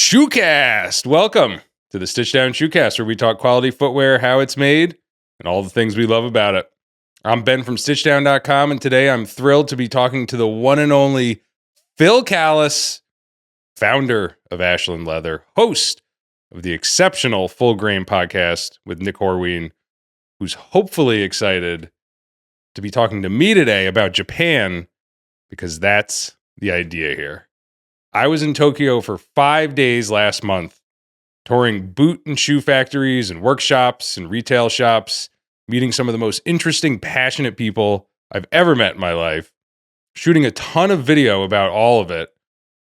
Shoecast! Welcome to the Stumptown Shoecast, where we talk quality footwear, how it's made, and all the things we love about it. I'm Ben from Stumptown.com, and today I'm thrilled to be talking to the one and only Phil Callis, founder of Ashland Leather, host of the exceptional Full Grain podcast with Nick Horween, who's hopefully excited to be talking to me today about Japan, because that's the idea here. I was in Tokyo for 5 days last month, touring boot and shoe factories and workshops and retail shops, meeting some of the most interesting, passionate people I've ever met in my life, shooting a ton of video about all of it.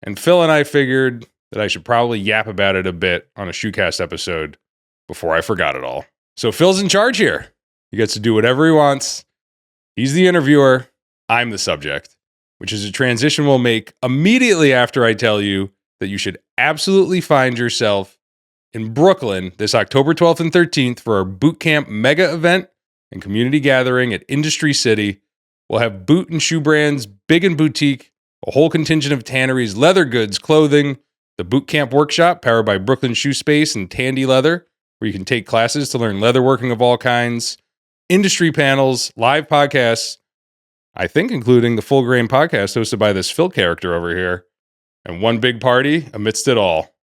And Phil and I figured that I should probably yap about it a bit on a Shoecast episode before I forgot it all. So Phil's in charge here. He gets to do whatever he wants. He's the interviewer. I'm the subject, which is a transition we'll make immediately after I tell you that you should absolutely find yourself in Brooklyn this October 12th and 13th for our boot camp mega event and community gathering at Industry City. We'll have boot and shoe brands, big and boutique, a whole contingent of tanneries, leather goods, clothing, the boot camp workshop powered by Brooklyn Shoe Space and Tandy Leather, where you can take classes to learn leatherworking of all kinds, industry panels, live podcasts, I think including the Full Grain podcast hosted by this Phil character over here, and one big party amidst it all.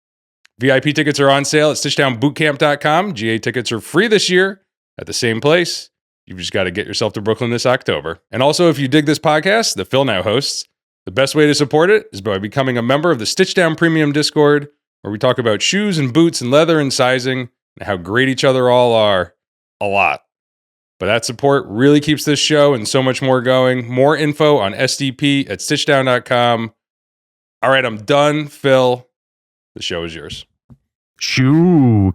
VIP tickets are on sale at stitchdownbootcamp.com. GA tickets are free this year at the same place. You've just got to get yourself to Brooklyn this October. And also, if you dig this podcast that Phil now hosts, the best way to support it is by becoming a member of the Stitchdown Premium Discord, where we talk about shoes and boots and leather and sizing and how great each other all are a lot. But that support really keeps this show and so much more going. More info on SDP at stitchdown.com. All right, I'm done. Phil, the show is yours. Shoecast.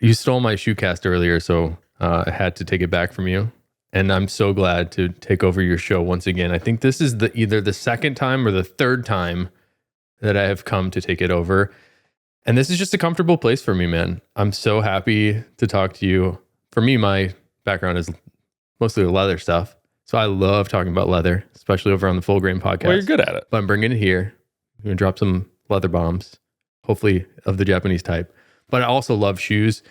You stole my Shoecast earlier, so I had to take it back from you. And I'm so glad to take over your show once again. I think this is either the second time or the third time that I have come to take it over. And this is just a comfortable place for me, man. I'm so happy to talk to you. For me, my background is mostly leather stuff. So I love talking about leather, especially over on the Full Grain podcast. Well, you're good at it. But I'm bringing it here. I'm going to drop some leather bombs, hopefully of the Japanese type. But I also love shoes.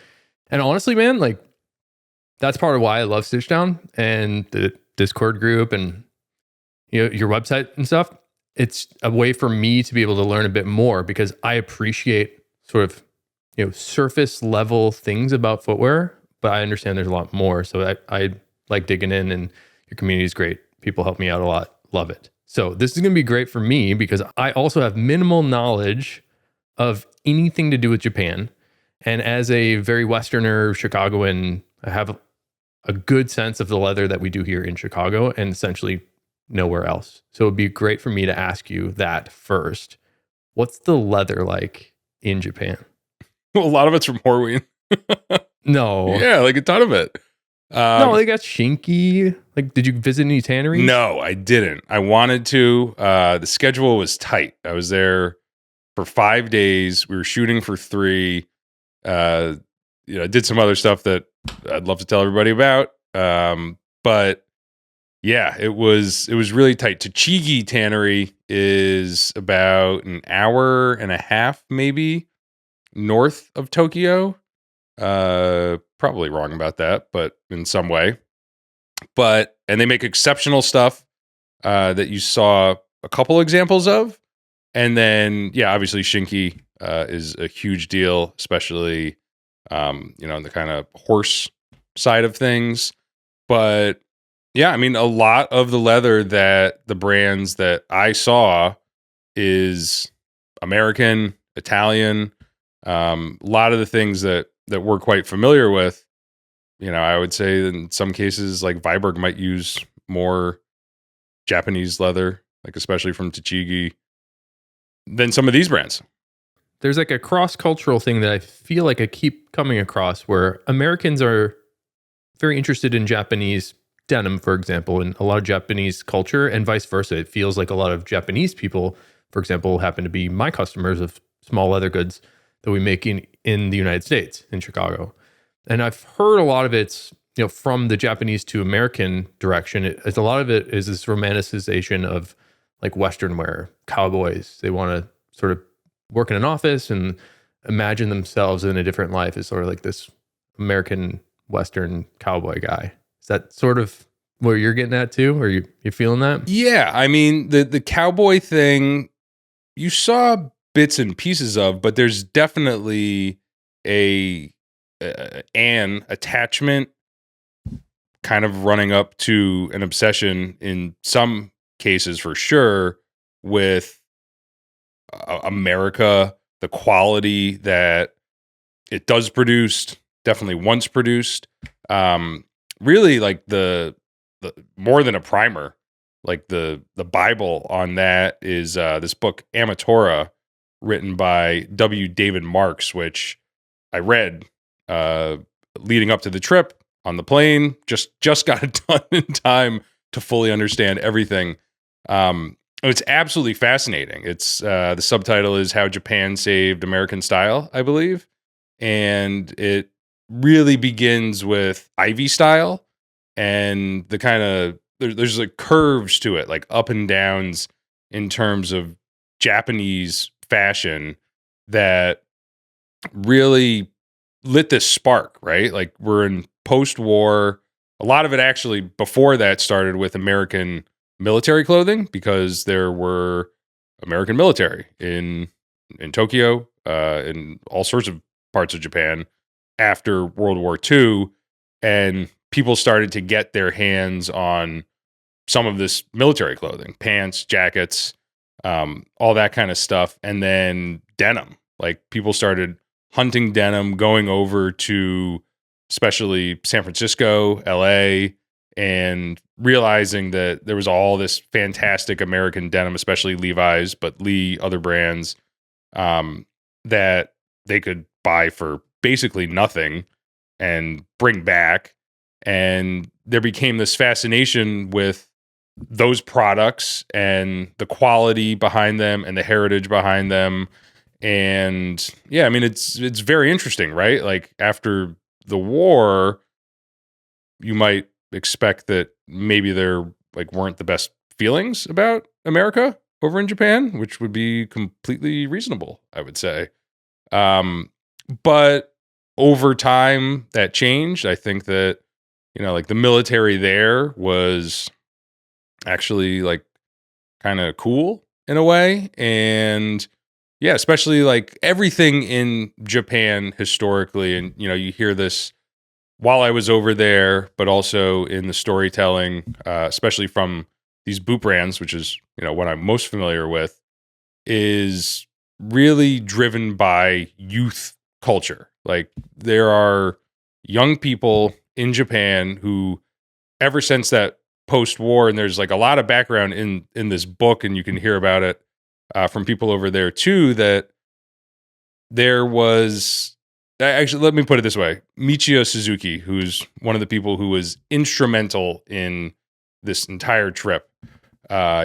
And honestly, man, like that's part of why I love Stitchdown and the Discord group and your website and stuff. It's a way for me to be able to learn a bit more because I appreciate sort of, surface level things about footwear, but I understand there's a lot more. So I like digging in, and your community is great. People help me out a lot. Love it. So this is going to be great for me because I also have minimal knowledge of anything to do with Japan. And as a very Westerner Chicagoan, I have a good sense of the leather that we do here in Chicago and essentially nowhere else. So it'd be great for me to ask you that first. What's the leather like in Japan? Well, a lot of it's from Horween. No. Yeah, like a ton of it. No, they got Shinky. Like, did you visit any tanneries? No, I didn't. I wanted to. The schedule was tight. I was there for 5 days. We were shooting for 3. I did some other stuff that I'd love to tell everybody about. But yeah, it was really tight. Tochigi Tannery is about an hour and a half, maybe, north of Tokyo. Probably wrong about that, but in some way. And they make exceptional stuff that you saw a couple examples of. And then, yeah, obviously Shinky is a huge deal, especially, in the kind of horse side of things. But yeah, I mean, a lot of the leather that the brands that I saw is American, Italian. A lot of the things that we're quite familiar with, I would say in some cases, like Viberg might use more Japanese leather, like especially from Tochigi, than some of these brands. There's like a cross-cultural thing that I feel like I keep coming across where Americans are very interested in Japanese denim, for example, and a lot of Japanese culture, and vice versa. It feels like a lot of Japanese people, for example, happen to be my customers of small leather goods that we make in the United States, in Chicago. And I've heard a lot of it's, from the Japanese to American direction. A lot of it is this romanticization of like Western wear, cowboys. They want to sort of work in an office and imagine themselves in a different life as sort of like this American Western cowboy guy. Is that sort of where you're getting at too? Or you feeling that? Yeah, I mean the cowboy thing you saw bits and pieces of, but there's definitely an attachment kind of running up to an obsession in some cases for sure with America, the quality that it does produce, definitely once produced. Really like the more than a primer, like the Bible on that is this book Amatora, written by W. David Marks, which I read leading up to the trip on the plane. Just got it done in time to fully understand everything. It's absolutely fascinating. It's the subtitle is How Japan Saved American Style, I believe, and it really begins with Ivy style and the kind of there's like curves to it, like up and downs in terms of Japanese fashion that really lit this spark, right? Like we're in post-war. A lot of it actually before that started with American military clothing because there were American military in Tokyo, in all sorts of parts of Japan after World War II, and people started to get their hands on some of this military clothing, pants, jackets, all that kind of stuff, and then denim. Like people started hunting denim, going over to especially San Francisco, LA, and realizing that there was all this fantastic American denim, especially Levi's, but Lee, other brands, that they could buy for basically nothing and bring back. And there became this fascination with those products and the quality behind them and the heritage behind them. And yeah, I mean, it's very interesting, right? Like after the war, you might expect that maybe there like weren't the best feelings about America over in Japan, which would be completely reasonable, I would say. But over time that changed. I think that, you know, like the military there was actually like kind of cool in a way. And yeah, especially like everything in Japan historically. And, you know, you hear this while I was over there, but also in the storytelling, especially from these boot brands, which is, you know, what I'm most familiar with, is really driven by youth culture. Like there are young people in Japan who, ever since that post-war, and there's like a lot of background in this book, and you can hear about it from people over there too, that there was actually, let me put it this way. Michio Suzuki, who's one of the people who was instrumental in this entire trip.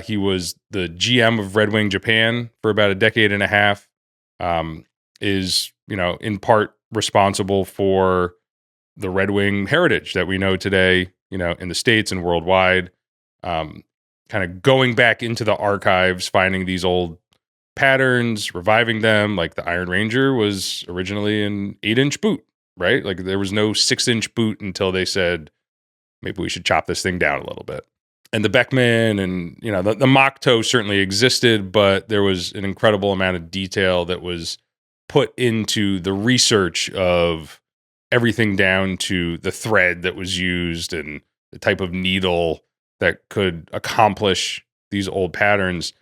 He was the GM of Red Wing Japan for about a decade and a half, is, you know, in part responsible for the Red Wing heritage that we know today, you know, in the States and worldwide. Kind of going back into the archives, finding these old patterns, reviving them. Like the Iron Ranger was originally an 8-inch boot, right? Like there was no 6-inch boot until they said, maybe we should chop this thing down a little bit. And the Beckman and, you know, the mock toe certainly existed, but there was an incredible amount of detail that was put into the research of everything down to the thread that was used and the type of needle that could accomplish these old patterns.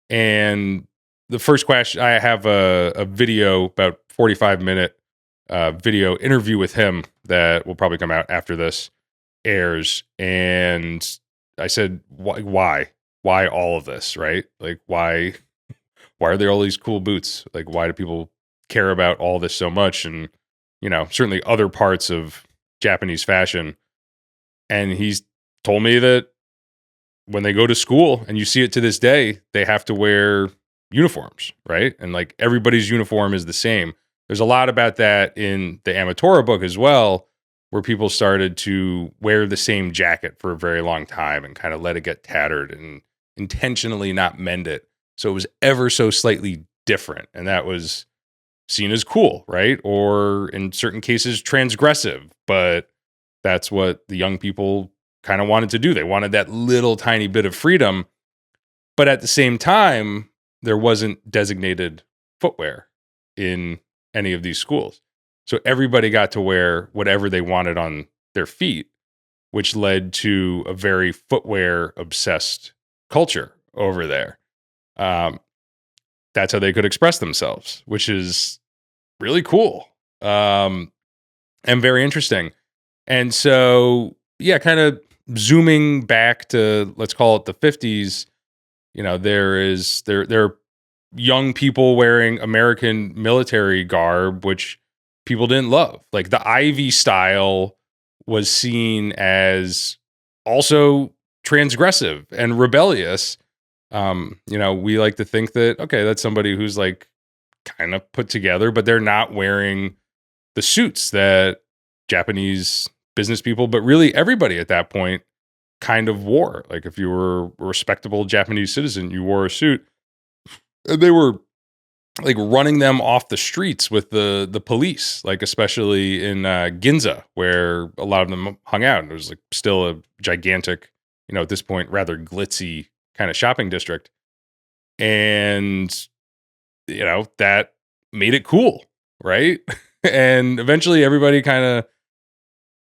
And the first question, I have a video, about 45-minute video interview with him that will probably come out after this airs. And I said, why all of this, right? Like, why are there all these cool boots? Like, why do people care about all this so much? And, you know, certainly other parts of Japanese fashion. And he's told me that when they go to school, and you see it to this day, they have to wear uniforms, right? And like everybody's uniform is the same. There's a lot about that in the Amatora book as well, where people started to wear the same jacket for a very long time and kind of let it get tattered and intentionally not mend it. So it was ever so slightly different, and that was seen as cool, right? Or in certain cases, transgressive. But that's what the young people kind of wanted to do. They wanted that little tiny bit of freedom. But at the same time, there wasn't designated footwear in any of these schools. So everybody got to wear whatever they wanted on their feet, which led to a very footwear obsessed culture over there. That's how they could express themselves, which is really cool, and very interesting. And so, yeah, kind of zooming back to, let's call it the 50s, there are young people wearing American military garb, which people didn't love. Like the Ivy style was seen as also transgressive and rebellious. We like to think that, okay, that's somebody who's like kind of put together, but they're not wearing the suits that Japanese business people, but really everybody at that point kind of wore. Like if you were a respectable Japanese citizen, you wore a suit. And they were like running them off the streets with the police, like especially in Ginza, where a lot of them hung out. And it was like still a gigantic, at this point, rather glitzy kind of shopping district. And, that made it cool, right? And eventually everybody kind of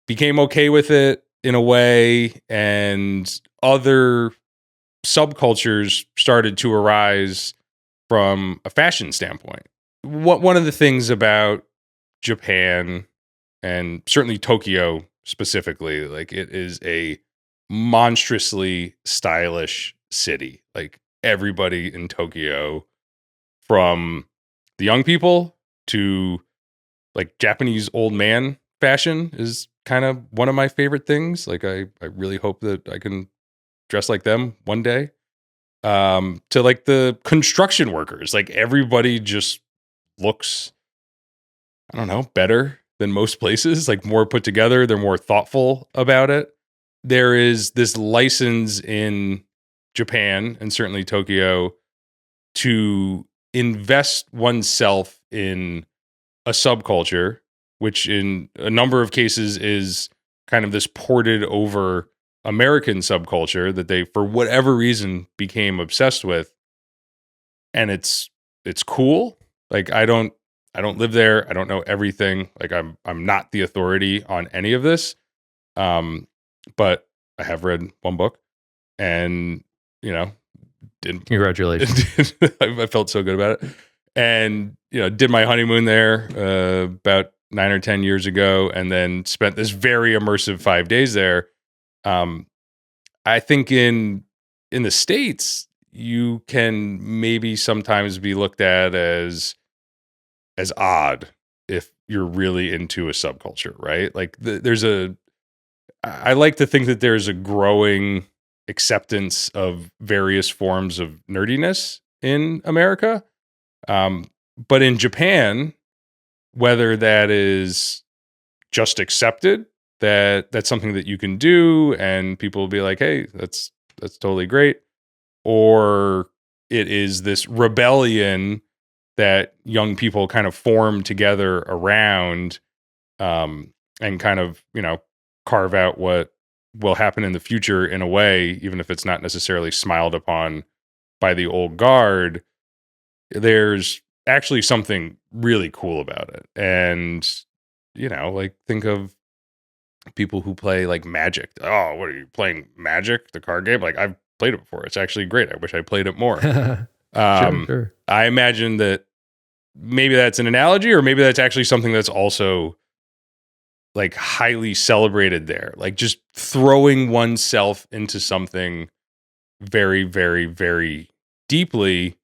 became okay with it in a way, and other subcultures started to arise from a fashion standpoint. One of the things about Japan, and certainly Tokyo specifically, like it is a monstrously stylish city. Like everybody in Tokyo, from the young people to like Japanese old man fashion, is kind of one of my favorite things. Like I really hope that I can dress like them one day. To like the construction workers, like everybody just looks, I don't know, better than most places, like more put together. They're more thoughtful about it. There is this license in Japan, and certainly Tokyo, to invest oneself in a subculture, which in a number of cases is kind of this ported over American subculture that they, for whatever reason, became obsessed with. And it's cool. Like I don't live there. I don't know everything. Like I'm not the authority on any of this. But I have read one book, and Congratulations. I felt so good about it. And did my honeymoon there about 9 or 10 years ago, and then spent this very immersive 5 days there. I think in the States, you can maybe sometimes be looked at as odd if you're really into a subculture, right? Like I like to think that there's a growing acceptance of various forms of nerdiness in America. But in Japan, whether that is just accepted, that's something that you can do, and people will be like, hey, that's totally great, or it is this rebellion that young people kind of form together around, and kind of carve out what will happen in the future in a way, even if it's not necessarily smiled upon by the old guard. There's actually something really cool about it. And like think of people who play like Magic. Oh, what are you playing, Magic, the card game? Like I've played it before. It's actually great. I wish I played it more. Sure. I imagine that maybe that's an analogy, or maybe that's actually something that's also like highly celebrated there. Like just throwing oneself into something very, very, very deeply.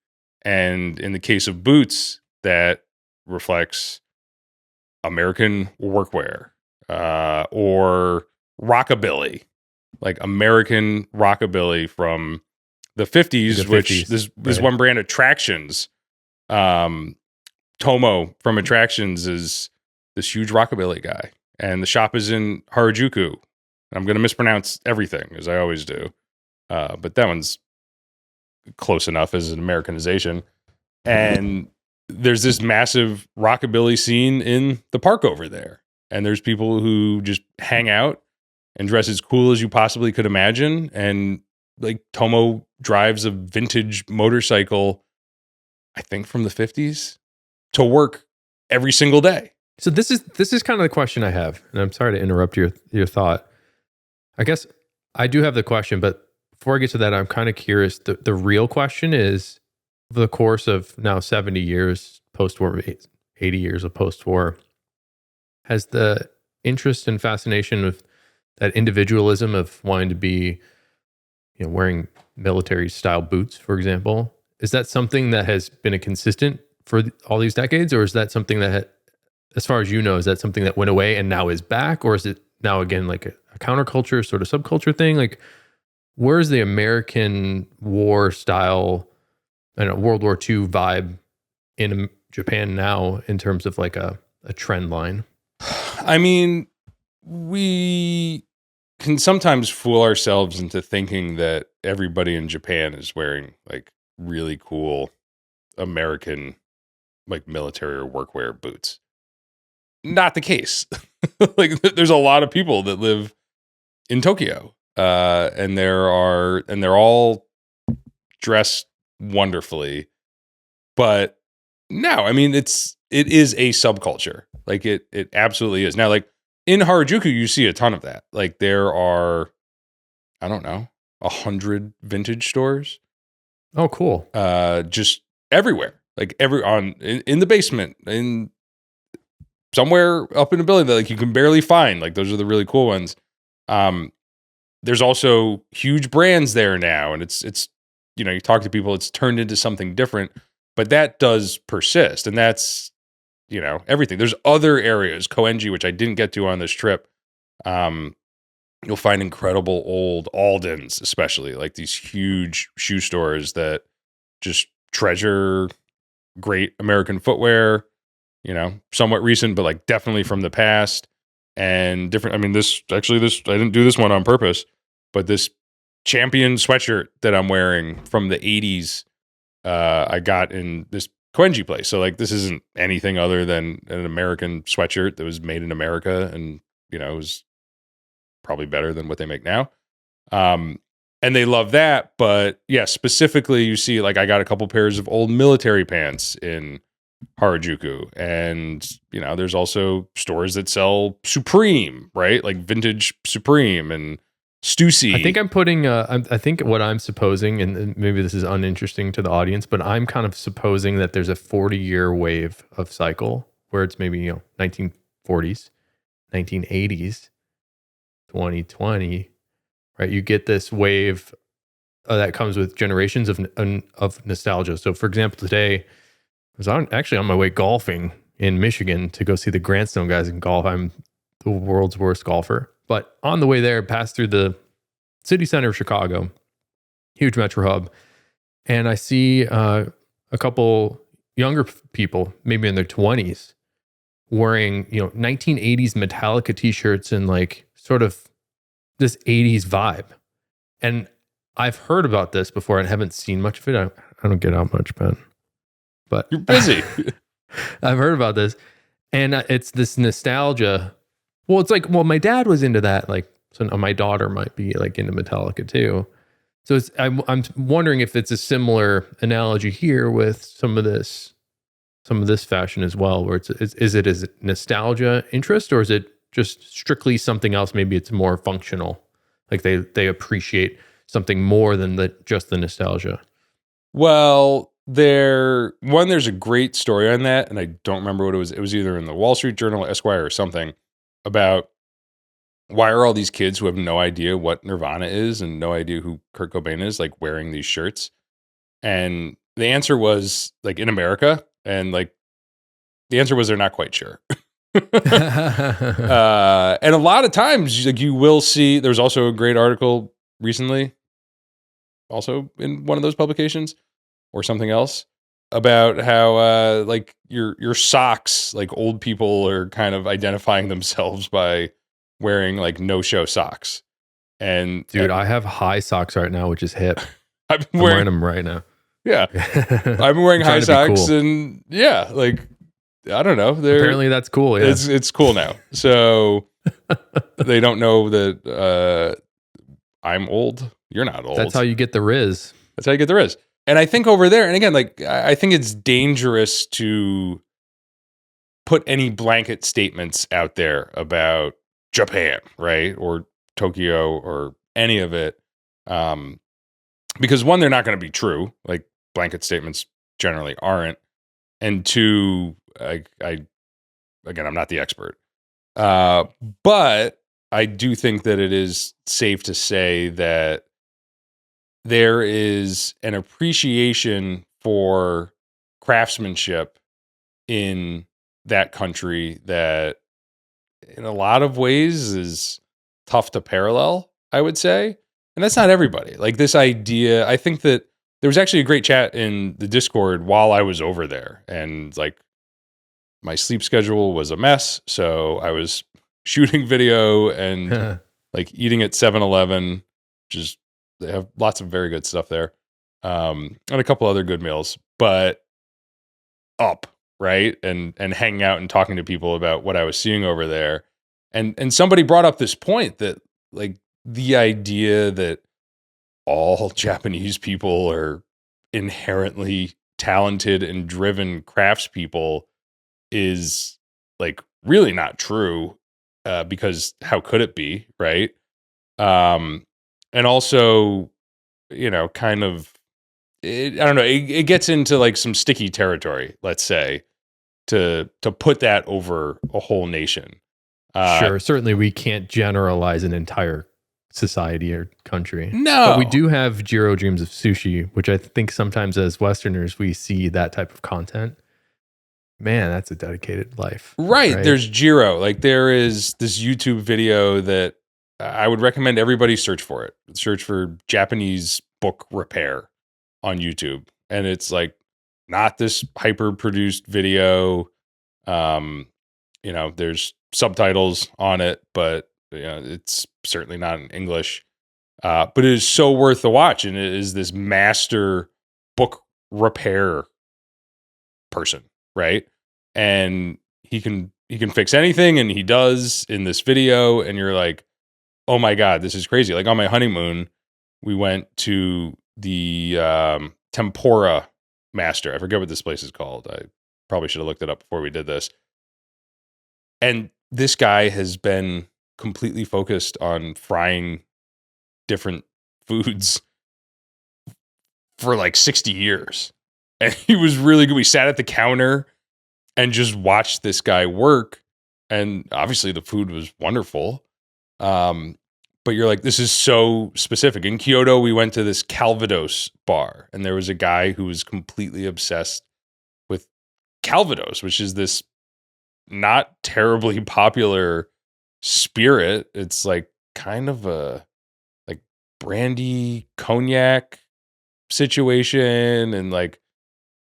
And in the case of boots, that reflects American workwear, or rockabilly, like American rockabilly from the 50s, which this one brand, Attractions, Tomo from Attractions, is this huge rockabilly guy. And the shop is in Harajuku. I'm going to mispronounce everything, as I always do. But that one's close enough as an Americanization. And there's this massive rockabilly scene in the park over there. And there's people who just hang out and dress as cool as you possibly could imagine. And like Tomo drives a vintage motorcycle, I think from the 50s, to work every single day. So this is kind of the question I have, and I'm sorry to interrupt your thought. I guess I do have the question, but before I get to that, I'm kind of curious. The real question is, over the course of now 70 years post-war, 80 years of post-war, has the interest and fascination of that individualism of wanting to be, wearing military style boots, for example, is that something that has been a consistent for all these decades, or is that something that, as far as you know, is that something that went away and now is back, or is it now again like a counterculture sort of subculture thing? Like, where's the American war style, I don't know, World War II vibe in Japan now in terms of like a trend line? I mean, we can sometimes fool ourselves into thinking that everybody in Japan is wearing like really cool American like military or workwear boots. Not the case. Like there's a lot of people that live in Tokyo, and they're all dressed wonderfully. But no, I mean it is a subculture. Like it absolutely is. Now, like in Harajuku, you see a ton of that. Like there are, I don't know, 100 vintage stores. Oh, cool. Just everywhere. Like in the basement, in somewhere up in a building that like you can barely find. Like those are the really cool ones. There's also huge brands there now, and it's you talk to people, it's turned into something different, but that does persist, and that's everything. There's other areas, Koenji, which I didn't get to on this trip. You'll find incredible old Aldens, especially like these huge shoe stores that just treasure great American footwear, somewhat recent, but like definitely from the past and different. I mean, this I didn't do this one on purpose, but this Champion sweatshirt that I'm wearing from the 80s, I got in this Koenji place. So like, this isn't anything other than an American sweatshirt that was made in America. And, it was probably better than what they make now. And they love that. But yeah, specifically you see, like I got a couple pairs of old military pants in Harajuku, and there's also stores that sell Supreme, right? Like vintage Supreme and Stussy. I think I'm putting I think what I'm supposing, and maybe this is uninteresting to the audience, but I'm kind of supposing that there's a 40-year wave of cycle where it's maybe 1940s, 1980s, 2020, right? You get this wave that comes with generations of nostalgia. So for example, today I was actually on my way golfing in Michigan to go see the Grandstone guys in golf. I'm the world's worst golfer. But on the way there, passed through the city center of Chicago, huge metro hub, and I see a couple younger people, maybe in their 20s, wearing 1980s Metallica t-shirts and like sort of this 80s vibe. And I've heard about this before and haven't seen much of it. I don't get out much, Ben, but you're busy. I've heard about this, and it's this nostalgia. Well, it's like, my dad was into that. Like, so my daughter might be like into Metallica too. So I'm wondering if it's a similar analogy here with some of this fashion as well, where is it nostalgia interest, or is it just strictly something else? Maybe it's more functional. Like they appreciate something more than just the nostalgia. Well, there's a great story on that, and I don't remember what it was. It was either in the Wall Street Journal, Esquire, or something, about why are all these kids who have no idea what Nirvana is and no idea who Kurt Cobain is, like wearing these shirts? And the answer was like in America, and like the answer was they're not quite sure. And a lot of times, like you will see, there's also a great article recently, also in one of those publications or something else, about how like your socks, like old people are kind of identifying themselves by wearing like no-show socks. And dude, I have high socks right now, which is hip. I'm wearing them right now. Yeah. I've been wearing high socks and yeah, like, I don't know. Apparently that's cool. Yeah. It's cool now. So they don't know that I'm old. You're not old. That's how you get the Riz. That's how you get the Riz. And I think over there, and again, like, I think it's dangerous to put any blanket statements out there about Japan, right? Or Tokyo or any of it. Because one, they're not going to be true. Like, blanket statements generally aren't. And two, again, I'm not the expert. But I do think that it is safe to say that there is an appreciation for craftsmanship in that country that in a lot of ways is tough to parallel, I would say. And that's not everybody. Like, this idea, I think that there was actually a great chat in the Discord while I was over there. And like, my sleep schedule was a mess. So I was shooting video and like eating at 7-Eleven, which is, they have lots of very good stuff there. And a couple other good meals, but up, right? And hanging out and talking to people about what I was seeing over there. And somebody brought up this point that, like, the idea that all Japanese people are inherently talented and driven craftspeople is like really not true, because how could it be, right? And also, you know, kind of, I don't know, it gets into like some sticky territory, let's say, to put that over a whole nation. Sure, certainly we can't generalize an entire society or country. No. But we do have Jiro Dreams of Sushi, which I think sometimes as Westerners, we see that type of content. Man, that's a dedicated life. Right. There's Jiro. Like, there is this YouTube video that I would recommend everybody search for it. Search for Japanese book repair on YouTube. And it's like not this hyper produced video. You know, there's subtitles on it, but you know, it's certainly not in English. But it is so worth the watch. And it is this master book repair person, right? And he can fix anything, and he does in this video. And you're like, oh my God, this is crazy. Like, on my honeymoon, we went to the tempura master. I forget what this place is called. I probably should have looked it up before we did this. And this guy has been completely focused on frying different foods for like 60 years. And he was really good. We sat at the counter and just watched this guy work. And obviously the food was wonderful. But you're like, this is so specific. In Kyoto, we went to this Calvados bar, and there was a guy who was completely obsessed with Calvados, which is this not terribly popular spirit. It's like kind of a like brandy cognac situation. And like,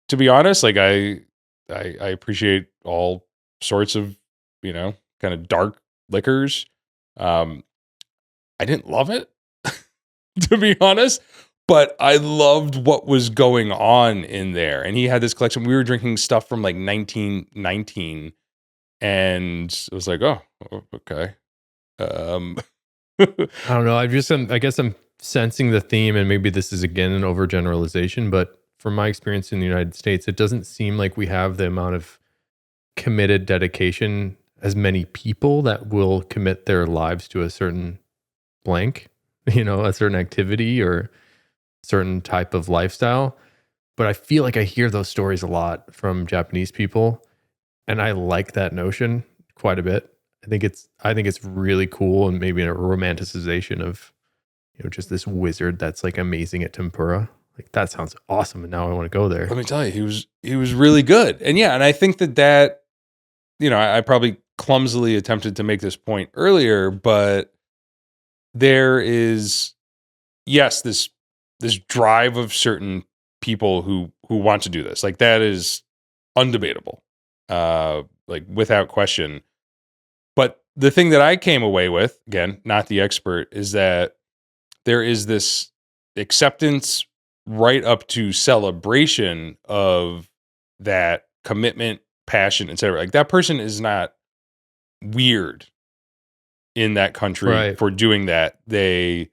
to be honest, like I appreciate all sorts of, you know, kind of dark liquors. I didn't love it, to be honest, but I loved what was going on in there. And he had this collection. We were drinking stuff from like 1919, and it was like, oh, okay. I don't know. I guess I'm sensing the theme, and maybe this is again an overgeneralization, but from my experience in the United States, it doesn't seem like we have the amount of committed dedication as many people that will commit their lives to a certain blank, you know, a certain activity or certain type of lifestyle. But I feel like I hear those stories a lot from Japanese people, and I like that notion quite a bit. I think it's really cool, and maybe a romanticization of, you know, just this wizard that's like amazing at tempura. Like, that sounds awesome, and now I want to go there. Let me tell you, he was really good. And yeah, and I think that, you know, I probably clumsily attempted to make this point earlier, but there is, yes, this drive of certain people who want to do this. Like, that is undebatable, like without question. But the thing that I came away with, again, not the expert, is that there is this acceptance right up to celebration of that commitment, passion, etc. Like that person is not weird in that country Right. for doing that. They,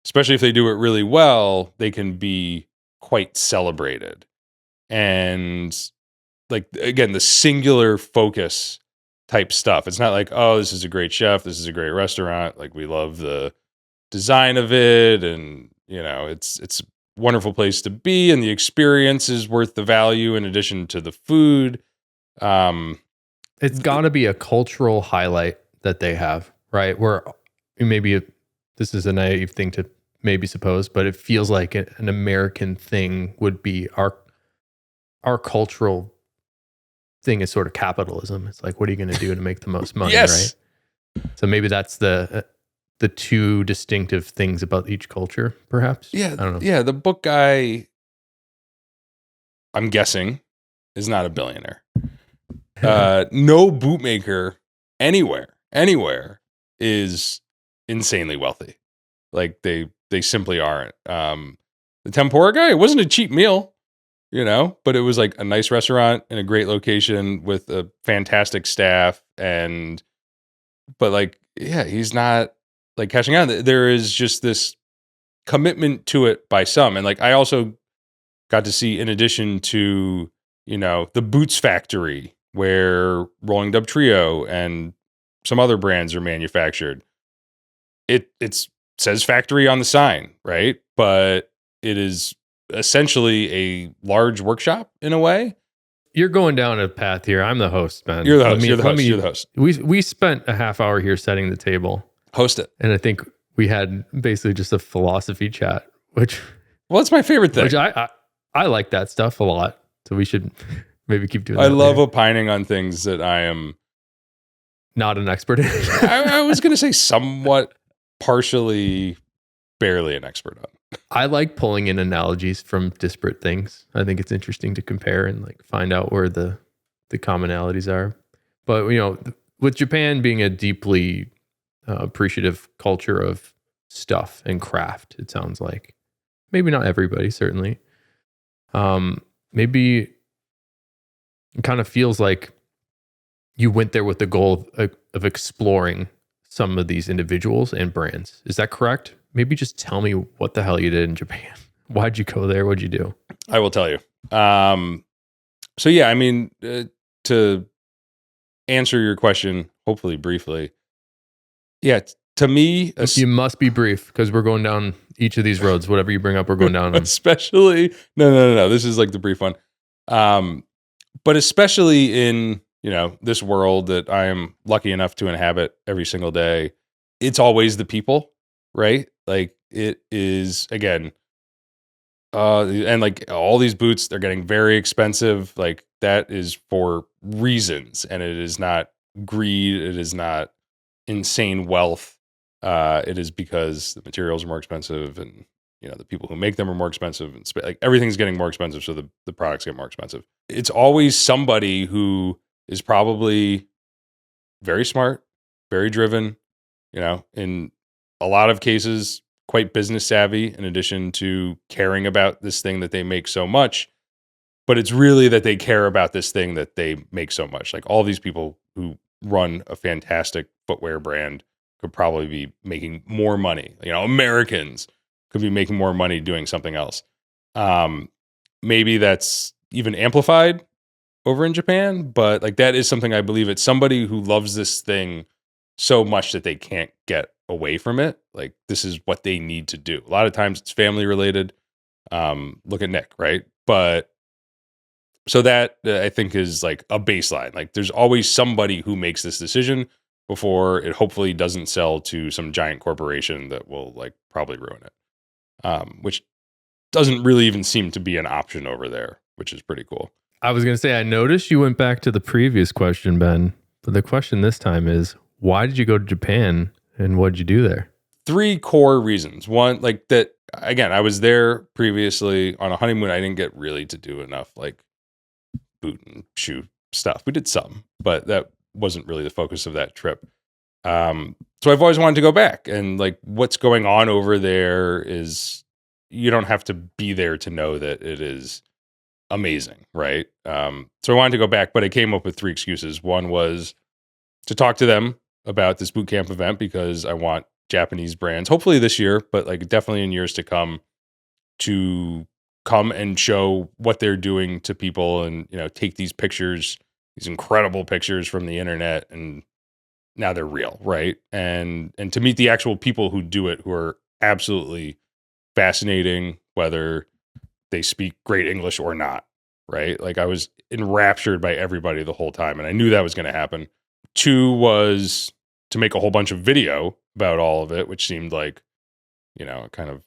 especially if they do it really well, they can be quite celebrated. And like, again, the singular focus type stuff. It's not like, oh, this is a great chef, this is a great restaurant. Like, we love the design of it, and it's a wonderful place to be, and the experience is worth the value in addition to the food. It's got to be a cultural highlight that they have, right? Where maybe this is a naive thing to maybe suppose, but it feels like an American thing would be our cultural thing is sort of capitalism. It's like, what are you going to do to make the most money, Yes. right? So maybe that's the two distinctive things about each culture, perhaps. Yeah, I don't know. Yeah, the book guy, I'm guessing, is not a billionaire. No bootmaker anywhere is insanely wealthy. Like they simply aren't. The tempura guy, it wasn't a cheap meal, but it was like a nice restaurant in a great location with a fantastic staff. But like, yeah, he's not like cashing out. There is just this commitment to it by some. And like, I also got to see, in addition to, the Boots Factory where Rolling Dub Trio and some other brands are manufactured. It says factory on the sign, right? But it is essentially a large workshop in a way. You're going down a path here. I'm the host, man. You're the host. You're the host. We spent a half hour here setting the table. Host it. And I think we had basically just a philosophy chat, which... Well, it's my favorite thing. Which I like that stuff a lot. So we should maybe keep doing that. I love opining on things that I am... not an expert in. I was going to say somewhat, partially, barely an expert on. I like pulling in analogies from disparate things. I think it's interesting to compare and like find out where the commonalities are. But with Japan being a deeply appreciative culture of stuff and craft, it sounds like maybe not everybody, certainly. Maybe it kind of feels like you went there with the goal of exploring some of these individuals and brands. Is that correct? Maybe just tell me what the hell you did in Japan. Why'd you go there? What'd you do? I will tell you. So yeah, I mean, to answer your question, hopefully briefly. Yeah, to me, you must be brief because we're going down each of these roads. Whatever you bring up, we're going down. Especially, no. This is like the brief one. But especially in this world that I am lucky enough to inhabit every single day, it's always the people, right? Like it is, again, and like all these boots, they're getting very expensive. Like that is for reasons, and it is not greed. It is not insane wealth. It is because the materials are more expensive, and the people who make them are more expensive, and like everything's getting more expensive, so the products get more expensive. It's always somebody who is probably very smart, very driven, in a lot of cases quite business savvy, in addition to caring about this thing that they make so much. But it's really that they care about this thing that they make so much. Like all these people who run a fantastic footwear brand could probably be making more money. Americans could be making more money doing something else. Maybe that's even amplified over in Japan, but like that is something I believe. It's somebody who loves this thing so much that they can't get away from it. Like this is what they need to do. A lot of times it's family related. Look at Nick, right? But so that I think is like a baseline. Like there's always somebody who makes this decision before it hopefully doesn't sell to some giant corporation that will like probably ruin it. Which doesn't really even seem to be an option over there, which is pretty cool. I was going to say, I noticed you went back to the previous question, Ben, but the question this time is, why did you go to Japan and what did you do there? 3 core reasons. One, like that, again, I was there previously on a honeymoon. I didn't get really to do enough like boot and shoe stuff. We did some, but that wasn't really the focus of that trip. So I've always wanted to go back, and like what's going on over there is you don't have to be there to know that it is amazing, right? So I wanted to go back, but I came up with 3 excuses. One was to talk to them about this boot camp event because I want Japanese brands, hopefully this year, but like definitely in years to come and show what they're doing to people and, take these pictures, these incredible pictures from the internet, and now they're real, right? And to meet the actual people who do it, who are absolutely fascinating, whether they speak great English or not, right? Like I was enraptured by everybody the whole time, and I knew that was going to happen. 2 was to make a whole bunch of video about all of it, which seemed like, a kind of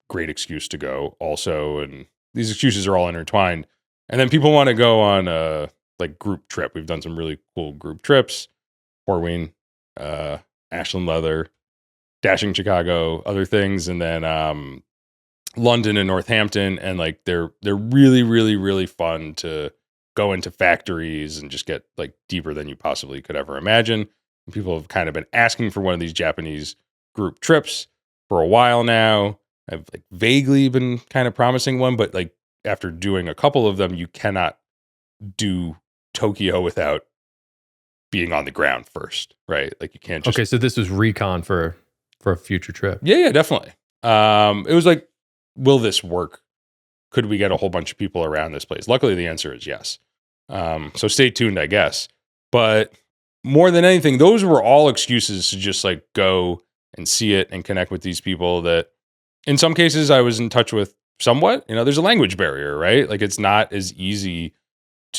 great excuse to go also. And these excuses are all intertwined. And then people want to go on a like group trip. We've done some really cool group trips, Horween, Ashland Leather, Dashing Chicago, other things. And then, London and Northampton, and like they're really, really, really fun to go into factories and just get like deeper than you possibly could ever imagine. And people have kind of been asking for one of these Japanese group trips for a while now. I've like vaguely been kind of promising one, but like after doing a couple of them, you cannot do Tokyo without being on the ground first, right? Like you can't just. Okay, so this was recon for a future trip. Yeah, definitely. It was like, will this work? Could we get a whole bunch of people around this place? Luckily, the answer is yes. So stay tuned, I guess. But more than anything, those were all excuses to just like go and see it and connect with these people that in some cases I was in touch with somewhat. There's a language barrier, right? Like it's not as easy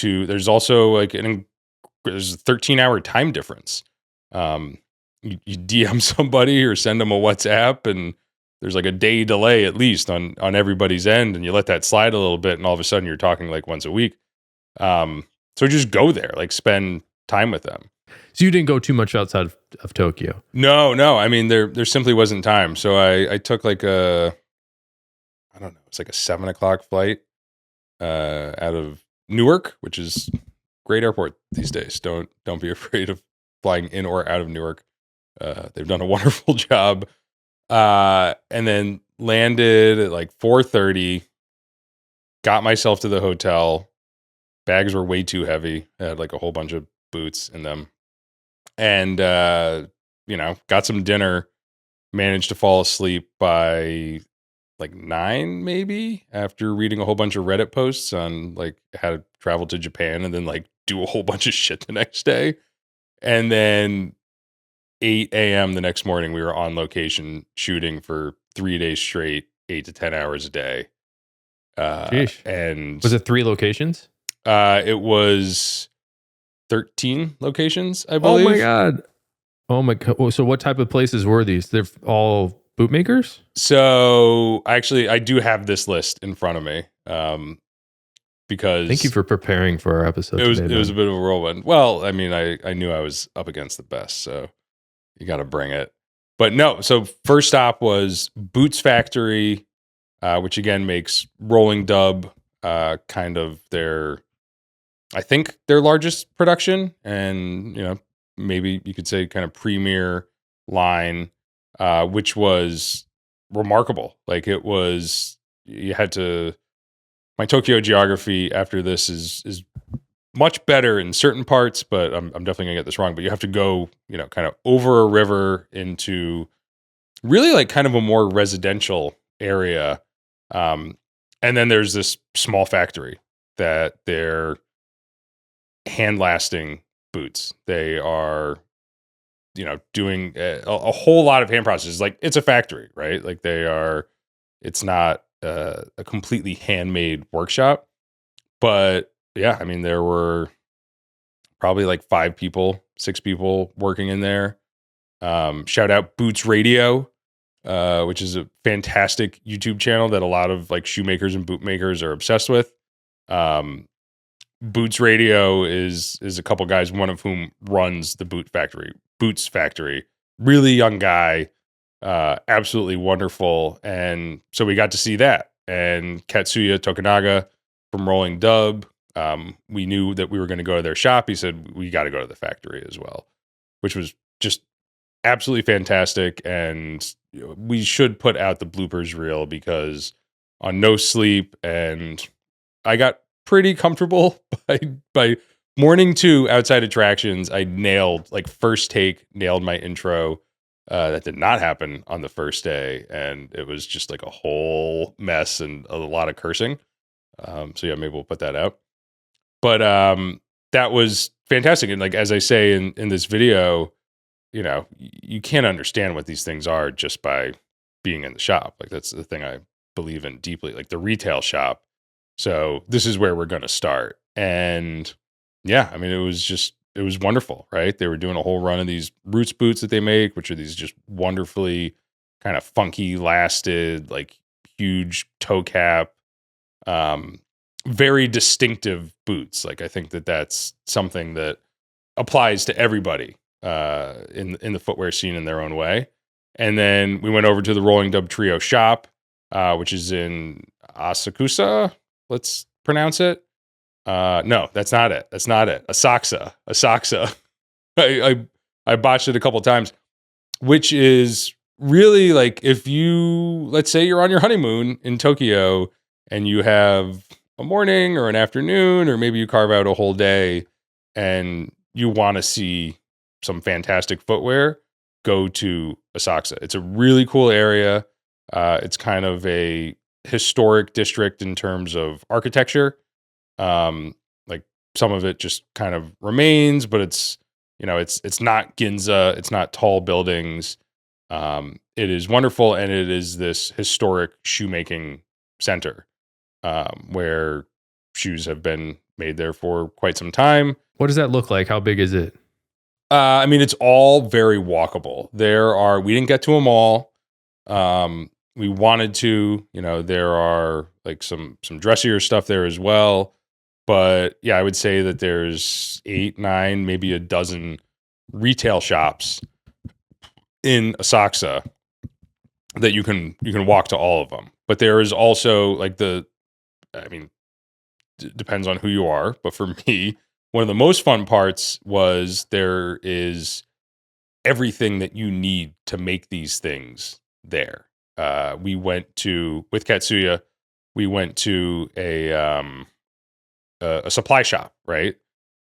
there's also like there's a 13-hour time difference. You DM somebody or send them a WhatsApp, and there's like a day delay at least on everybody's end, and you let that slide a little bit, and all of a sudden you're talking like once a week. So just go there, like spend time with them. So you didn't go too much outside of Tokyo? No. I mean, there simply wasn't time. So I took like I don't know, it's like a 7:00 flight out of Newark, which is a great airport these days. Don't be afraid of flying in or out of Newark. They've done a wonderful job. And then landed at like 4:30, got myself to the hotel. Bags were way too heavy. I had like a whole bunch of boots in them. And, got some dinner, managed to fall asleep by like 9 maybe, after reading a whole bunch of Reddit posts on like how to travel to Japan and then like do a whole bunch of shit the next day. And then 8 a.m. the next morning, we were on location shooting for 3 days straight, 8 to 10 hours a day. And was it 3 locations? It was 13 locations, I believe. Oh my god! So what type of places were these? They're all bootmakers? So actually, I do have this list in front of me. Because thank you for preparing for our episode. It was a bit of a whirlwind. Well, I mean, I knew I was up against the best, so you got to bring it. But no, so first stop was Boots Factory, which again makes rolling dub kind of I think their largest production, and maybe you could say kind of premier line, which was remarkable. Like my Tokyo geography after this is much better in certain parts, but I'm definitely gonna get this wrong. But you have to go, kind of over a river into really like kind of a more residential area. And then there's this small factory that they're hand lasting boots. They are, doing a whole lot of hand processes. Like it's a factory, right? Like it's not a completely handmade workshop. But yeah, I mean, there were probably like 6 people working in there. Shout out Boots Radio, which is a fantastic YouTube channel that a lot of like shoemakers and bootmakers are obsessed with. Boots Radio is a couple guys, one of whom runs the Boots Factory. Really young guy, absolutely wonderful. And so we got to see that. And Katsuya Tokunaga from Rolling Dub, we knew that we were going to go to their shop. He said, we got to go to the factory as well, which was just absolutely fantastic. And we should put out the bloopers reel because on no sleep, and I got pretty comfortable by morning 2 outside attractions. I nailed, like, first take, nailed my intro. That did not happen on the first day, and it was just like a whole mess and a lot of cursing. So yeah, maybe we'll put that out. But that was fantastic. And like, as I say in this video, you know, you can't understand what these things are just by being in the shop. Like, that's the thing I believe in deeply, like the retail shop. So this is where we're going to start. And yeah, I mean, it was wonderful, right? They were doing a whole run of these Roots boots that they make, which are these just wonderfully kind of funky, lasted, like huge toe cap, very distinctive boots. Like, I think that that's something that applies to everybody in the footwear scene in their own way. And then we went over to the Rolling Dub Trio shop, which is in Asakusa. Let's pronounce it. No, that's not it. Asakusa. I botched it a couple times, which is really like, if you, let's say you're on your honeymoon in Tokyo and you have a morning or an afternoon, or maybe you carve out a whole day and you want to see some fantastic footwear, go to Asakusa. It's a really cool area. It's kind of a historic district in terms of architecture. Like, some of it just kind of remains, but it's, you know, it's not Ginza, it's not tall buildings. It is wonderful, and it is this historic shoemaking center, where shoes have been made there for quite some time. What does that look like? How big is it? I mean, it's all very walkable. We didn't get to them all. We wanted to, you know, there are like some dressier stuff there as well. But yeah, I would say that there's 8, 9, maybe a dozen retail shops in Asakusa that you can walk to all of them. But there is also like depends on who you are. But for me, one of the most fun parts was there is everything that you need to make these things there. We went to, with Katsuya, we went to a supply shop, right?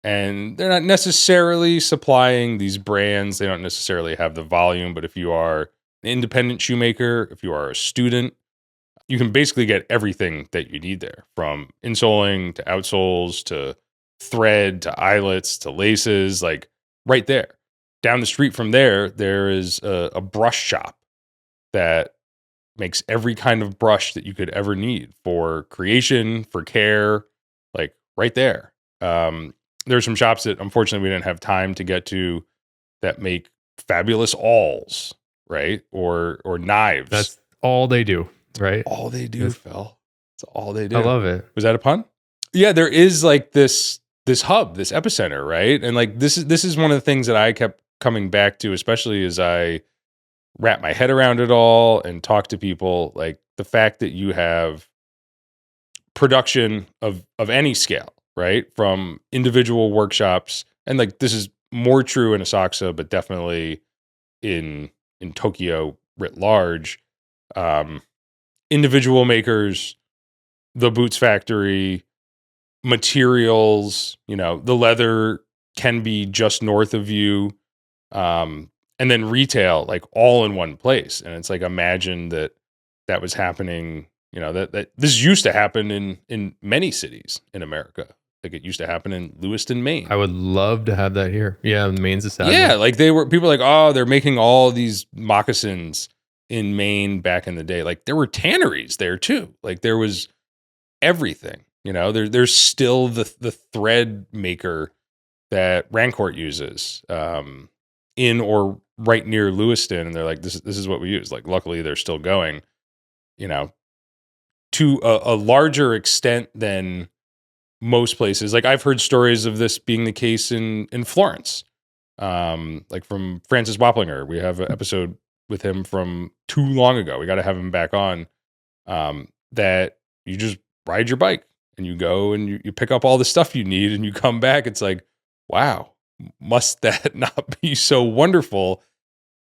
And they're not necessarily supplying these brands. They don't necessarily have the volume, but if you are an independent shoemaker, if you are a student, you can basically get everything that you need there, from insoling to outsoles to thread to eyelets to laces, like right there. Down the street from there, there is a brush shop that makes every kind of brush that you could ever need for creation, for care, like right there. There's some shops that unfortunately we didn't have time to get to that make fabulous awls, right? Or knives. That's all they do, right? All they do, Phil. That's all they do. I love it. Was that a pun? Yeah, there is like this hub, this epicenter, right? And like this is one of the things that I kept coming back to, especially as I wrap my head around it all and talk to people. Like, the fact that you have production of any scale, right? From individual workshops, and like this is more true in Asakusa, but definitely in Tokyo writ large. Individual makers, the boots factory, materials, you know, the leather can be just north of you. And then retail, like all in one place. And it's like, imagine that was happening, you know, that this used to happen in many cities in America. Like, it used to happen in Lewiston, Maine. I would love to have that here. Yeah, Maine's a sad. Yeah, like people were like, oh, they're making all these moccasins in Maine back in the day. Like, there were tanneries there too. Like, there was everything, you know. There's still the thread maker that Rancourt uses in or right near Lewiston, and they're like, this is what we use. Like, luckily they're still going, you know, to a larger extent than most places. Like, I've heard stories of this being the case in Florence, like from Francis Wapplinger. We have an episode with him from too long ago. We got to have him back on. That you just ride your bike and you go and you pick up all the stuff you need and you come back. It's like, wow, must that not be so wonderful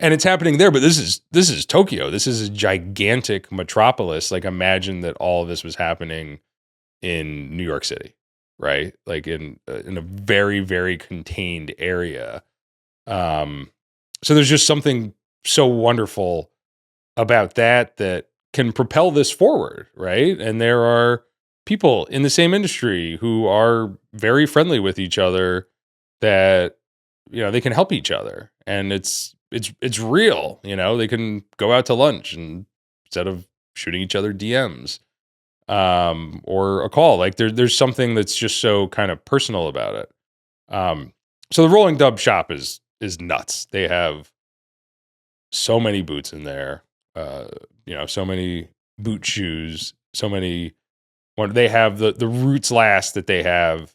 And it's happening there, but this is Tokyo. This is a gigantic metropolis. Like, imagine that all of this was happening in New York City, right? Like in a very, very contained area. So there's just something so wonderful about that can propel this forward, right? And there are people in the same industry who are very friendly with each other that, they can help each other, and it's real. They can go out to lunch and instead of shooting each other DMs or a call, like there's something that's just so kind of personal about it. So the Rolling Dub shop is nuts. They have so many boots in there, so many boot shoes, so many. They have the Roots Last that they have,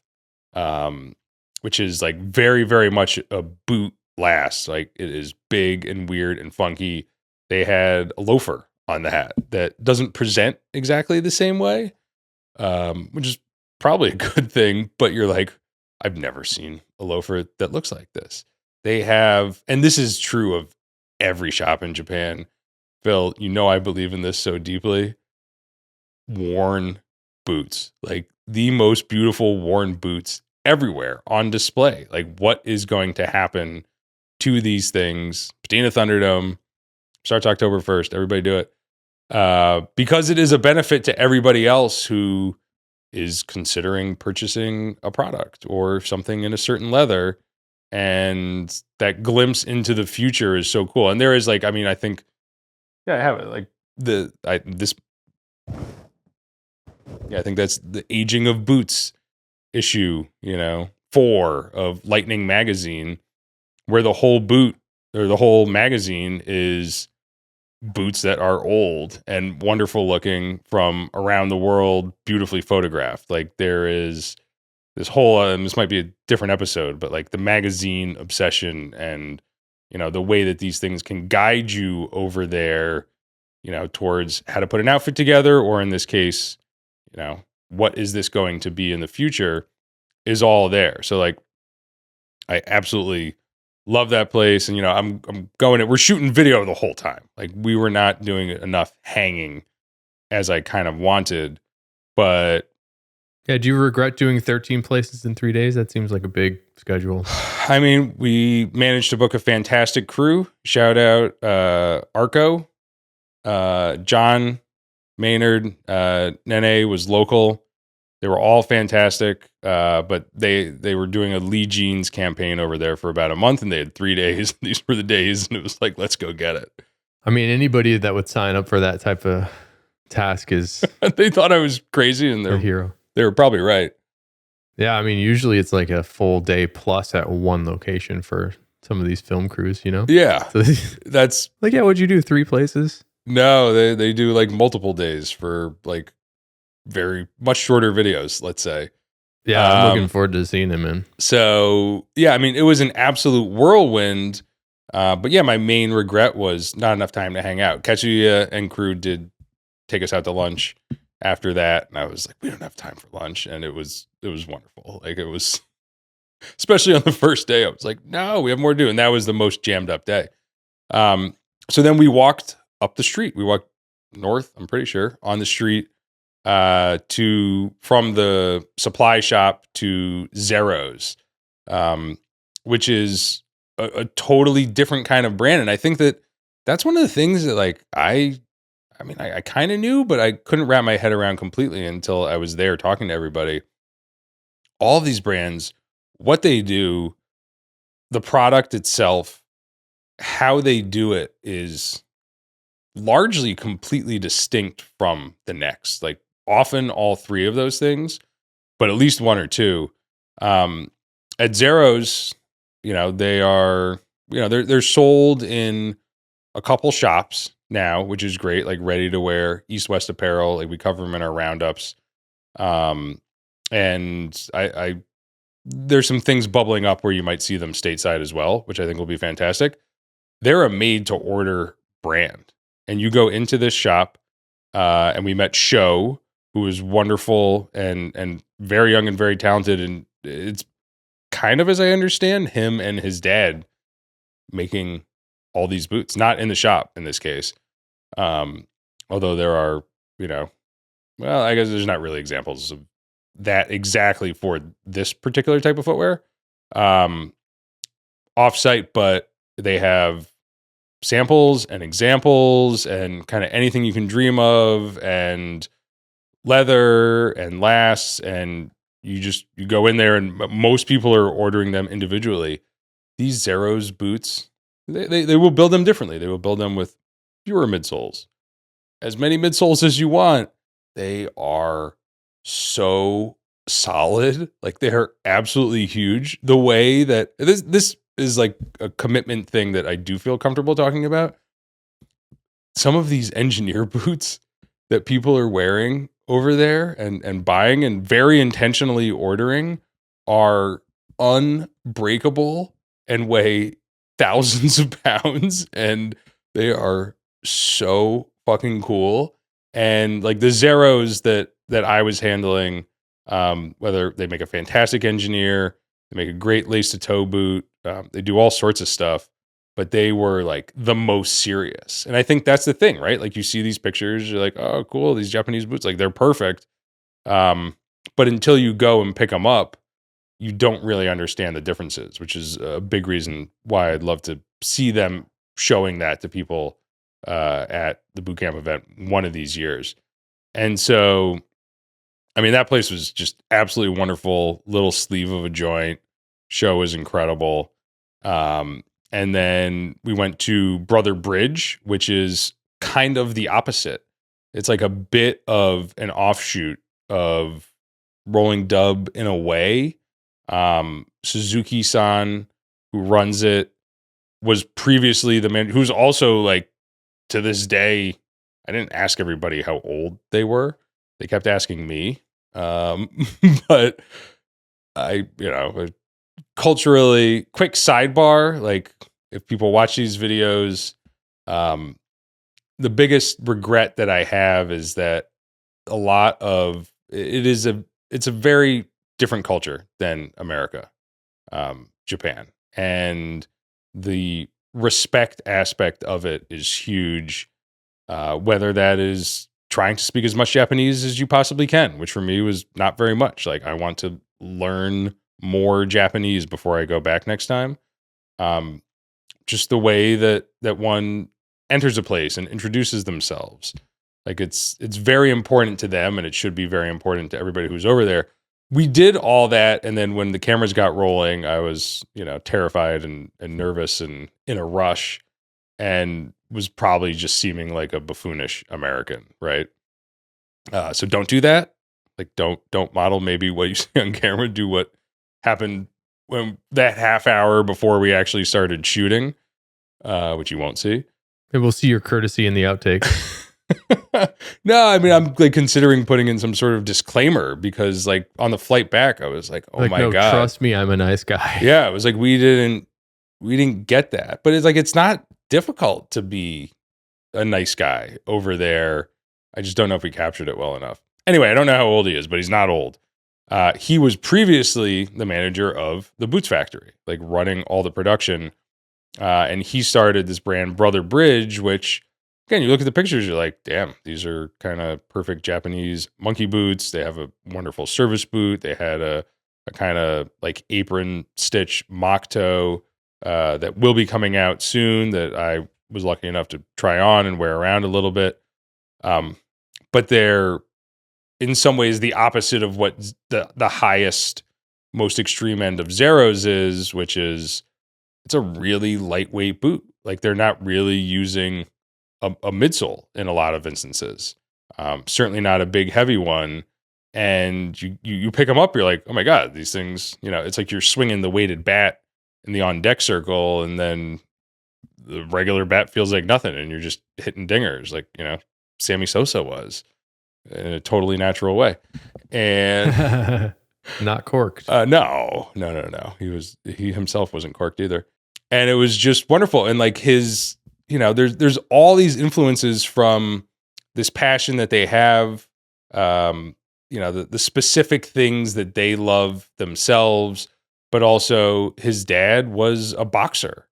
which is like very, very much a boot last. Like, it is big and weird and funky. They had a loafer on the hat that doesn't present exactly the same way, which is probably a good thing. But you're like, I've never seen a loafer that looks like this. They have, and this is true of every shop in Japan. Phil, I believe in this so deeply. Worn boots, like the most beautiful worn boots everywhere on display. Like, what is going to happen to these things? Patina Thunderdome starts October 1st. Everybody do it. Because it is a benefit to everybody else who is considering purchasing a product or something in a certain leather. And that glimpse into the future is so cool. And there is like, I think, I have it. Like I think that's the Aging of Boots issue, 4 of Lightning Magazine, where the whole boot or the whole magazine is boots that are old and wonderful looking from around the world, beautifully photographed. Like, there is this whole, this might be a different episode, but like the magazine obsession and, the way that these things can guide you over there, towards how to put an outfit together, or in this case, what is this going to be in the future, is all there. So like, I absolutely love that place. And, I'm going, we're shooting video the whole time. Like, we were not doing enough hanging as I kind of wanted, but yeah. Do you regret doing 13 places in 3 days? That seems like a big schedule. We managed to book a fantastic crew. Shout out, Arco, John Maynard, Nene was local. They were all fantastic, but they were doing a Lee Jeans campaign over there for about a month, and they had 3 days. These were the days, and it was like, let's go get it. Anybody that would sign up for that type of task is... They thought I was crazy, and they're a hero. They were probably right. Yeah, usually it's like a full day plus at one location for some of these film crews, Yeah, So that's... like, yeah, what'd you do, 3 places? No, they do like multiple days for like very much shorter videos, let's say. Yeah, I'm looking forward to seeing him, man. So, yeah, it was an absolute whirlwind. But yeah, my main regret was not enough time to hang out. Katsuya and crew did take us out to lunch after that, and I was like, we don't have time for lunch, and it was wonderful. Like, it was, especially on the first day, I was like, no, we have more to do, and that was the most jammed up day. So then we walked up the street. We walked north, I'm pretty sure, on the street from the supply shop to Zero's, which is a totally different kind of brand. And I think that's one of the things that like I kind of knew, but I couldn't wrap my head around completely until I was there talking to everybody. All of these brands, what they do, the product itself, how they do it is largely completely distinct from the next. Like, often all 3 of those things, but at least 1 or 2. At Zero's, they are, they're sold in a couple shops now, which is great, like ready to wear East West apparel. Like, we cover them in our roundups. And I there's some things bubbling up where you might see them stateside as well, which I think will be fantastic. They're a made to order brand. And you go into this shop, and we met Sho, who is wonderful and very young and very talented. And it's kind of, as I understand, him and his dad making all these boots, not in the shop in this case. Although there are, well, I guess there's not really examples of that exactly for this particular type of footwear. Offsite, but they have samples and examples and kind of anything you can dream of, and leather and lasts, and you go in there, and most people are ordering them individually. These Zeros boots, they will build them differently. They will build them with fewer midsoles, as many midsoles as you want. They are so solid. Like, they're absolutely huge. The way that this is like a commitment thing that I do feel comfortable talking about. Some of these engineer boots that people are wearing over there and buying and very intentionally ordering are unbreakable and weigh thousands of pounds, and they are so fucking cool. And like the Zeros that I was handling, whether they make a fantastic engineer, they make a great lace to toe boot, they do all sorts of stuff, but they were like the most serious. And I think that's the thing, right? Like, you see these pictures, you're like, oh, cool, these Japanese boots, like, they're perfect. But until you go and pick them up, you don't really understand the differences, which is a big reason why I'd love to see them showing that to people at the bootcamp event one of these years. And so, I mean, that place was just absolutely wonderful. Little sleeve of a joint. Show was incredible. And then we went to Brother Bridge, which is kind of the opposite. It's like a bit of an offshoot of Rolling Dub in a way. Suzuki-san, who runs it, was previously the man who's also, like, to this day, I didn't ask everybody how old they were. They kept asking me. But culturally, quick sidebar, like, if people watch these videos, the biggest regret that I have is that it's a very different culture than America, Japan, and the respect aspect of it is huge. Whether that is trying to speak as much Japanese as you possibly can, which for me was not very much. Like, I want to learn more Japanese before I go back next time. Just the way that one enters a place and introduces themselves. Like, it's very important to them, and it should be very important to everybody who's over there. We did all that, and then when the cameras got rolling, I was, terrified and nervous and in a rush, and was probably just seeming like a buffoonish American, right? So don't do that. Like, don't model maybe what you see on camera. Do what happened when that half hour before we actually started shooting, which you won't see. And we'll see your courtesy in the outtakes. No, I mean, I'm like considering putting in some sort of disclaimer, because like on the flight back, I was like, oh, like, my God. Trust me, I'm a nice guy. Yeah, it was like we didn't get that. But it's like, it's not difficult to be a nice guy over there. I just don't know if we captured it well enough. Anyway, I don't know how old he is, but he's not old. He was previously the manager of the Boots Factory, like running all the production. And he started this brand, Brother Bridge, which, again, you look at the pictures, you're like, damn, these are kind of perfect Japanese monkey boots. They have a wonderful service boot. They had a kind of like apron stitch mock toe that will be coming out soon, that I was lucky enough to try on and wear around a little bit. But they're in some ways the opposite of what the highest, most extreme end of Zeros is, which is it's a really lightweight boot. Like, they're not really using a midsole in a lot of instances. Certainly not a big heavy one. And you pick them up, you're like, oh my God, these things, it's like you're swinging the weighted bat in the on deck circle, and then the regular bat feels like nothing, and you're just hitting dingers like, Sammy Sosa was, in a totally natural way. And not corked. No. He himself wasn't corked either. And it was just wonderful. And like his, there's all these influences from this passion that they have, the specific things that they love themselves, but also his dad was a boxer.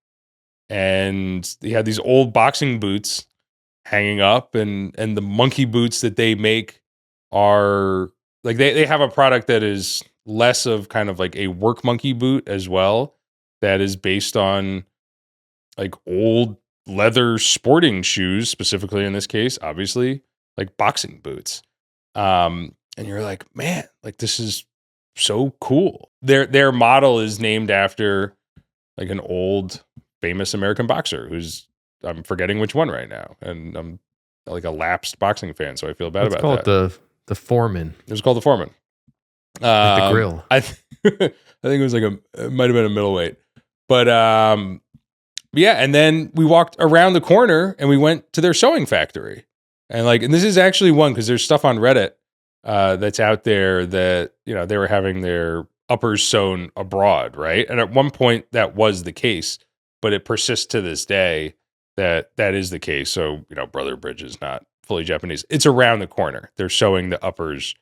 and he had these old boxing boots hanging up, and the monkey boots that they make are like they have a product that is less of kind of like a work monkey boot as well, that is based on like old leather sporting shoes, specifically in this case, obviously, like boxing boots. And you're like, man, like this is so cool. Their model is named after like an old famous American boxer who's, I'm forgetting which one right now, and I'm like a lapsed boxing fan, so I feel bad Let's about call that. it the Foreman. It was called the Foreman. Like the grill. I think it was like it might have been a middleweight, but yeah. And then we walked around the corner and we went to their sewing factory, and this is actually one, because there's stuff on Reddit that's out there that, you know, they were having their uppers sewn abroad, right? And at one point that was the case, but it persists to this day that is the case. So, you know, Brother Bridge is not fully Japanese. It's around the corner. They're sewing the uppers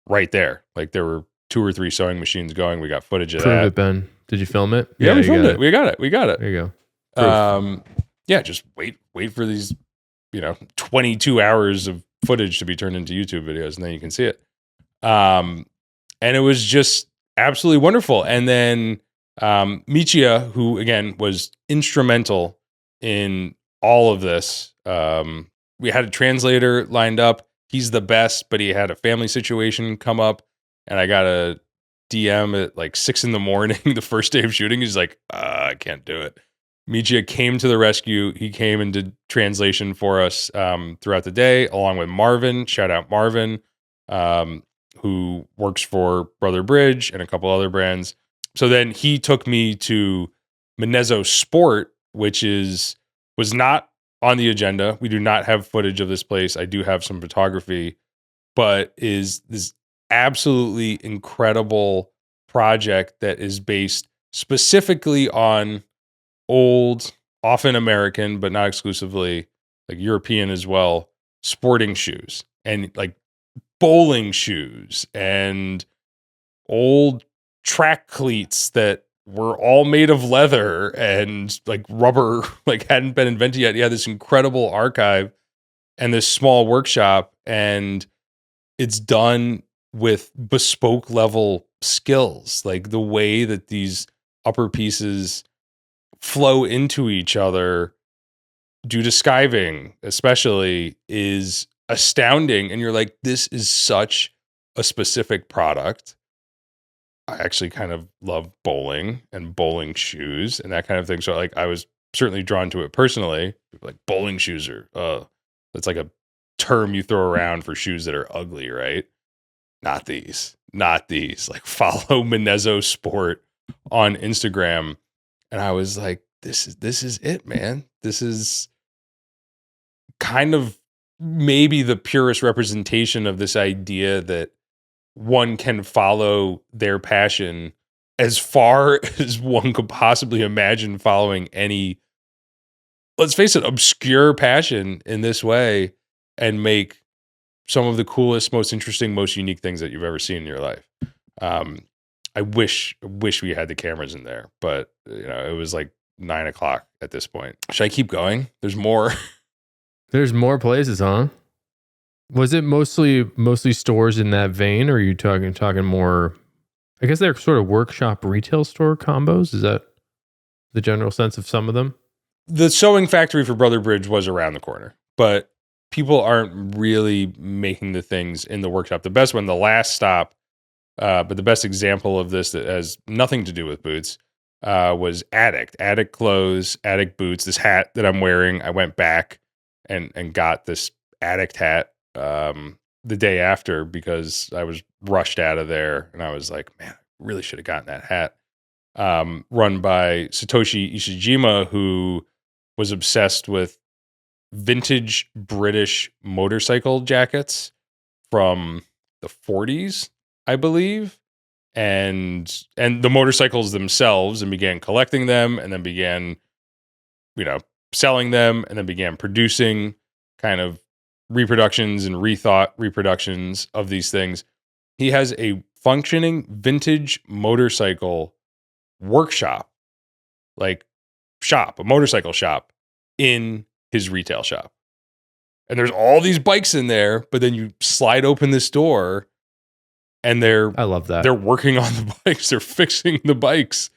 right there. Like there were 2 or 3 sewing machines going. We got footage of Prove that. it, Ben. Did you film it? Yeah, we filmed it. We got it. There you go. Yeah, just wait for these, you know, 22 hours of footage to be turned into YouTube videos, and then you can see it. And it was just absolutely wonderful. And then Michia, who again was instrumental in all of this, we had a translator lined up. He's the best, but he had a family situation come up, and I got a DM at like 6 a.m. the first day of shooting. He's like, I can't do it. Michia came to the rescue. He came and did translation for us throughout the day, along with Marvin. Shout out Marvin, who works for Brother Bridge and a couple other brands. So then he took me to Menezzo Sport, which was not on the agenda. We do not have footage of this place. I do have some photography, but is this absolutely incredible project that is based specifically on old, often American, but not exclusively, like European as well, sporting shoes, and like bowling shoes and old track cleats that were all made of leather and like rubber, like hadn't been invented yet. You had this incredible archive and this small workshop, and it's done with bespoke level skills. Like the way that these upper pieces flow into each other due to skiving especially is astounding. And you're like, this is such a specific product. I actually kind of love bowling and bowling shoes and that kind of thing. So like I was certainly drawn to it personally. Like bowling shoes are that's like a term you throw around for shoes that are ugly, right? Not these. Like follow Menezzo Sport on Instagram. And I was like, this is it, man. This is kind of maybe the purest representation of this idea that one can follow their passion as far as one could possibly imagine following any, let's face it, obscure passion in this way, and make some of the coolest, most interesting, most unique things that you've ever seen in your life. I wish we had the cameras in there, but you know, it was like 9 o'clock at this point. Should I keep going? There's more. There's more places, huh? Was it mostly stores in that vein, or are you talking more? I guess they're sort of workshop retail store combos. Is that the general sense of some of them? The sewing factory for Brother Bridge was around the corner, but people aren't really making the things in the workshop. The best one, the last stop, but the best example of this that has nothing to do with boots was Addict. Addict clothes, Addict boots. This hat that I'm wearing, I went back and got this Addict hat the day after because I was rushed out of there, and I was like, man, I really should have gotten that hat. Run by Satoshi Ishijima, who was obsessed with vintage British motorcycle jackets from the 40s, I believe, and the motorcycles themselves, and began collecting them, and then began, you know, selling them, and then began producing kind of reproductions and rethought reproductions of these things. He has a functioning vintage motorcycle workshop, like shop, a motorcycle shop in his retail shop. And there's all these bikes in there, but then you slide open this door and I love that. They're working on the bikes. They're fixing the bikes.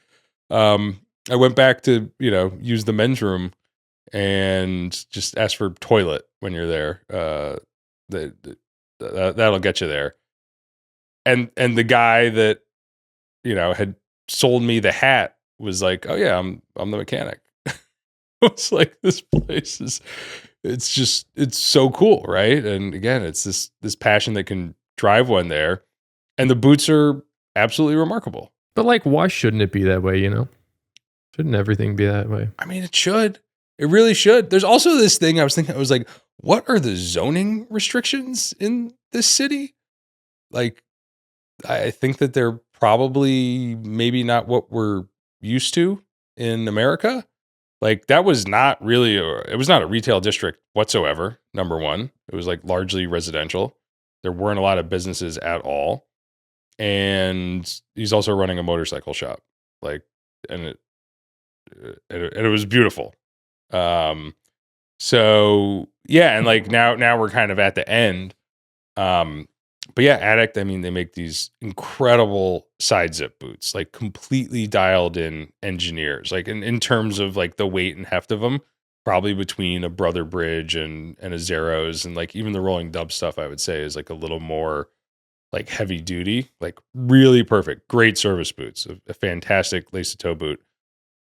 I went back to, use the men's room and just ask for toilet when you're there. That'll get you there. And the guy that, had sold me the hat was like, "Oh yeah, I'm the mechanic." It's like, this place it's so cool, right? And again, it's this passion that can drive one there. And the boots are absolutely remarkable. But like, why shouldn't it be that way, Shouldn't everything be that way? I mean, it should. It really should. There's also this thing I was like, what are the zoning restrictions in this city? Like, I think that they're probably maybe not what we're used to in America. Like, that was not really it was not a retail district whatsoever, number one. It was like largely residential. There weren't a lot of businesses at all. And he's also running a motorcycle shop. Like, and it was beautiful. So yeah, and like now we're kind of at the end. But yeah, Addict, I mean, they make these incredible side zip boots, like completely dialed in engineers, like in terms of like the weight and heft of them, probably between a Brother Bridge and a Zeros, and like even the Rolling Dub stuff, I would say is like a little more like heavy duty, like really perfect, great service boots, a fantastic lace toe boot.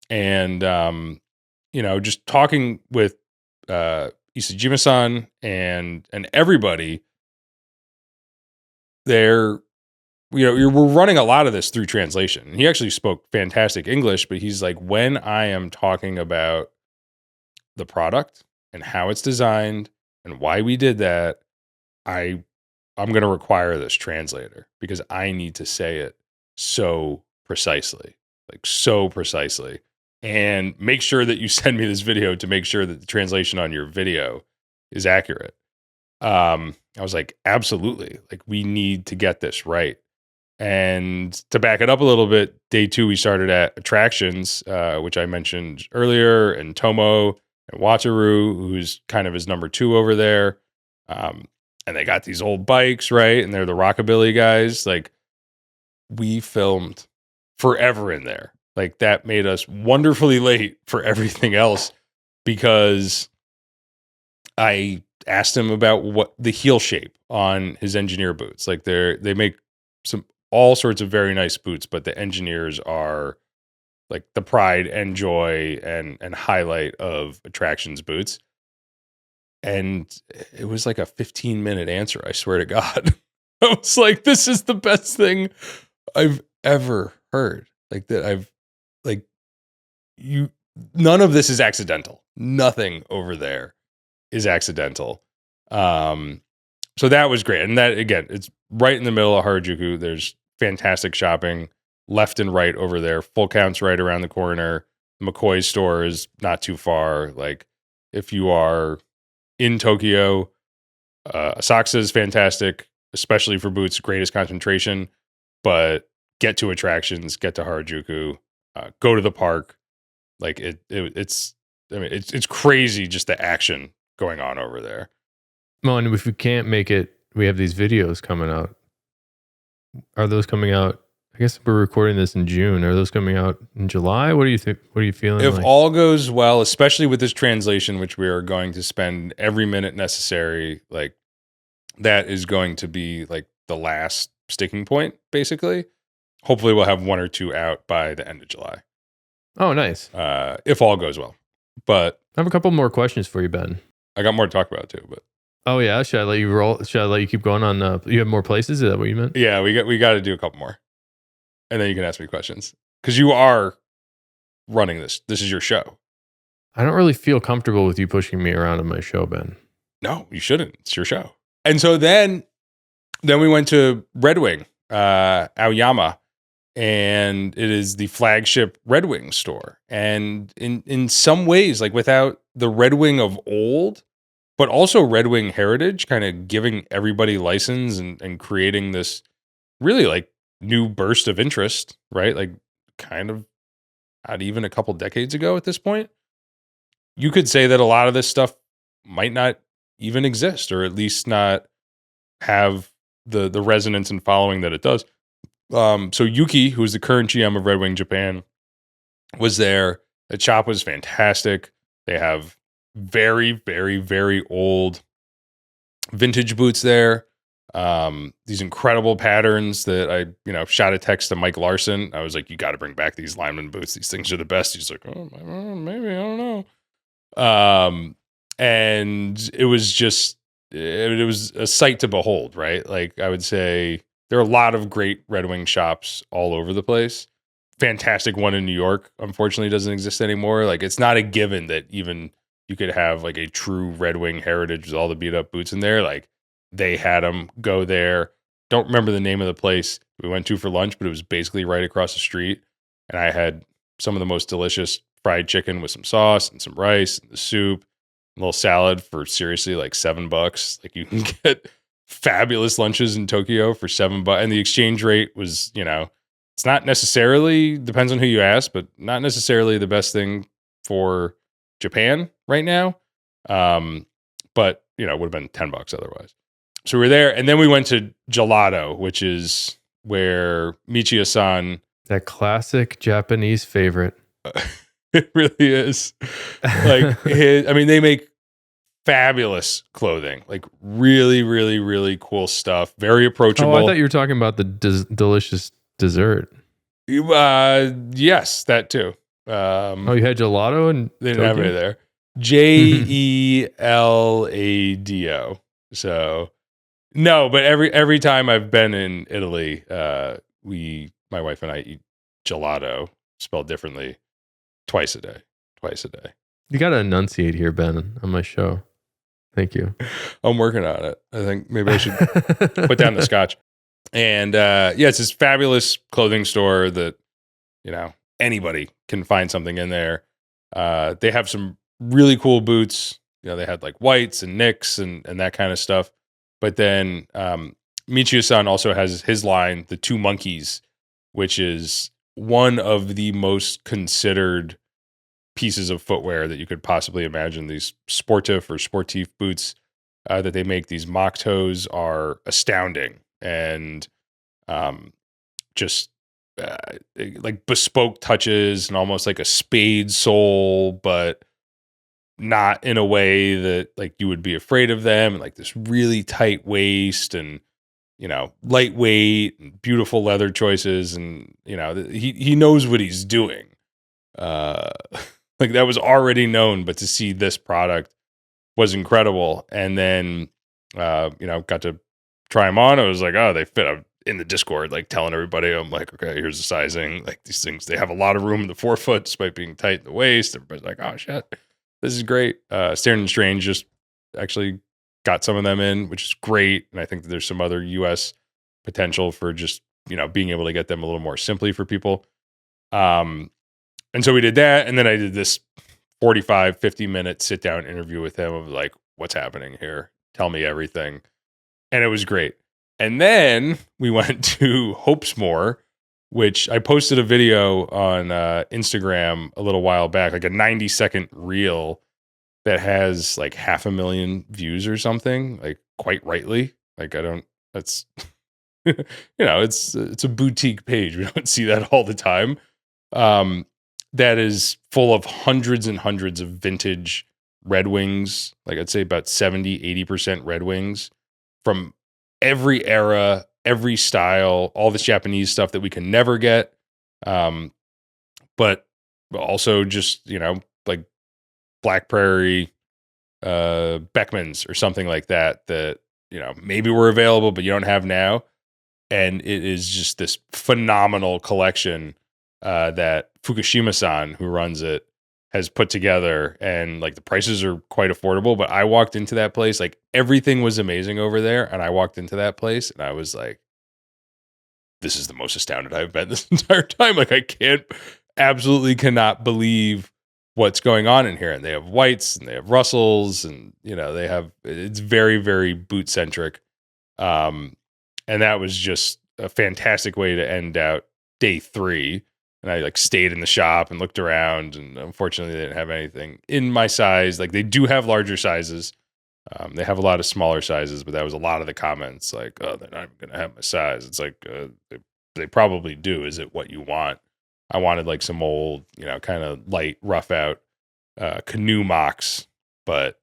And, just talking with Isajima-san and everybody, we're running a lot of this through translation. He actually spoke fantastic English, but he's like, when I am talking about the product and how it's designed and why we did that, I'm going to require this translator because I need to say it so precisely, and make sure that you send me this video to make sure that the translation on your video is accurate. I was like, absolutely. Like, we need to get this right. And to back it up a little bit, day 2, we started at Attractions, which I mentioned earlier, and Tomo and Wataru, who's kind of his number 2 over there. And they got these old bikes, right? And they're the rockabilly guys. Like, we filmed forever in there. Like, that made us wonderfully late for everything else because I asked him about what the heel shape on his engineer boots. Like, they make all sorts of very nice boots, but the engineers are like the pride and joy and highlight of Attractions boots. And it was like a 15-minute answer, I swear to God. I was like, this is the best thing I've ever heard. Like, that none of this is accidental. Nothing over there is accidental. So that was great. And that, again, it's right in the middle of Harajuku. There's fantastic shopping left and right over there. Full Count's right around the corner. McCoy's store is not too far. Like, if you are in Tokyo, Asakusa is fantastic, especially for boots, greatest concentration. But get to Attractions, get to Harajuku, go to the park. Like, it's crazy just the action going on over there. Well, and if we can't make it, we have these videos coming out. Are those coming out? I guess we're recording this in June. Are those coming out in July? What do you think? What are you feeling? If all goes well, especially with this translation, which we are going to spend every minute necessary, like, that is going to be like the last sticking point, basically. Hopefully we'll have 1 or 2 out by the end of July. Oh, nice. If all goes well. But I have a couple more questions for you, Ben. I got more to talk about too, but oh yeah, should I let you roll? Should I let you keep going on? You have more places? Is that what you meant? yeah, we got to do a couple more, and then you can ask me questions because you are running this. This is your show. I don't really feel comfortable with you pushing me around on my show, Ben. No, you shouldn't. It's your show. And so then we went to Red Wing, Aoyama, and it is the flagship Red Wing store. And in some ways, like, without the Red Wing of old, but also Red Wing heritage, kind of giving everybody license and creating this really like new burst of interest, right? Like, kind of not even a couple decades ago at this point, you could say that a lot of this stuff might not even exist, or at least not have the resonance and following that it does. So Yuki, who's the current GM of Red Wing Japan, was there. The shop was fantastic. They have very, very, very old vintage boots there. These incredible patterns that I, shot a text to Mike Larson. I was like, you got to bring back these lineman boots. These things are the best. He's like, oh, maybe, I don't know. And it was just, it was a sight to behold, right? Like, I would say there are a lot of great Red Wing shops all over the place. Fantastic one in New York, unfortunately, doesn't exist anymore. Like, it's not a given that even you could have like a true Red Wing heritage with all the beat up boots in there. Like, they had them. Go there. Don't remember the name of the place we went to for lunch, but it was basically right across the street. And I had some of the most delicious fried chicken with some sauce and some rice and the soup, a little salad for seriously like $7. Like, you can get fabulous lunches in Tokyo for $7. And the exchange rate was, it's not necessarily, depends on who you ask, but not necessarily the best thing for Japan right now. But it would have been $10 otherwise. So we were there, and then we went to Gelato, which is where Michiya-san. That classic Japanese favorite. It really is. Like, they make fabulous clothing, like really, really, really cool stuff. Very approachable. Oh, I thought you were talking about the delicious dessert. Yes, that too. You had gelato and they didn't have it there. Jelado. So no, but every time I've been in Italy, my wife and I eat gelato, spelled differently, twice a day. You got to enunciate here, Ben, on my show. Thank you. I'm working on it. I think maybe I should put down the scotch. And it's this fabulous clothing store that, anybody can find something in there. They have some really cool boots. They had like whites and nicks and that kind of stuff. But then Michiya-san also has his line, the Two Monkeys, which is one of the most considered pieces of footwear that you could possibly imagine. These sportif or sportif boots that they make, these mock toes, are astounding. And just like bespoke touches and almost like a spade sole, but not in a way that like you would be afraid of them, and like this really tight waist and lightweight and beautiful leather choices, and he knows what he's doing. Like, that was already known, but to see this product was incredible. And then got to try them on. I was like, oh, they fit. I'm in the Discord, like telling everybody, I'm like, okay, here's the sizing. Like, these things, they have a lot of room in the forefoot despite being tight in the waist. Everybody's like, oh shit, this is great. Staring and Strange just actually got some of them in, which is great. And I think that there's some other US potential for just, being able to get them a little more simply for people. And so we did that. And then I did this 45, 50-minute sit down interview with him of like, what's happening here? Tell me everything. And it was great. And then we went to Hopesmore, which I posted a video on Instagram a little while back, like a 90-second reel that has like 500,000 views or something, like quite rightly. Like, that's, it's a boutique page. We don't see that all the time. That is full of hundreds and hundreds of vintage Red Wings. Like, I'd say about 70-80% Red Wings from every era, every style, all this Japanese stuff that we can never get. But also just, like Black Prairie, Beckmans or something like that, maybe were available, but you don't have now. And it is just this phenomenal collection that Fukushima-san, who runs it, has put together, and like the prices are quite affordable. But I walked into that place, like everything was amazing over there, and I walked into that place and I was like, this is the most astounded I've been this entire time. Like, I absolutely cannot believe what's going on in here. And they have whites and they have Russells, and it's very, very boot centric. And that was just a fantastic way to end out day 3. And I like stayed in the shop and looked around, and unfortunately they didn't have anything in my size. Like they do have larger sizes. They have a lot of smaller sizes, but that was a lot of the comments like, oh, they're not even going to have my size. It's like, they probably do. Is it what you want? I wanted like some old, kind of light, rough out canoe mocks, but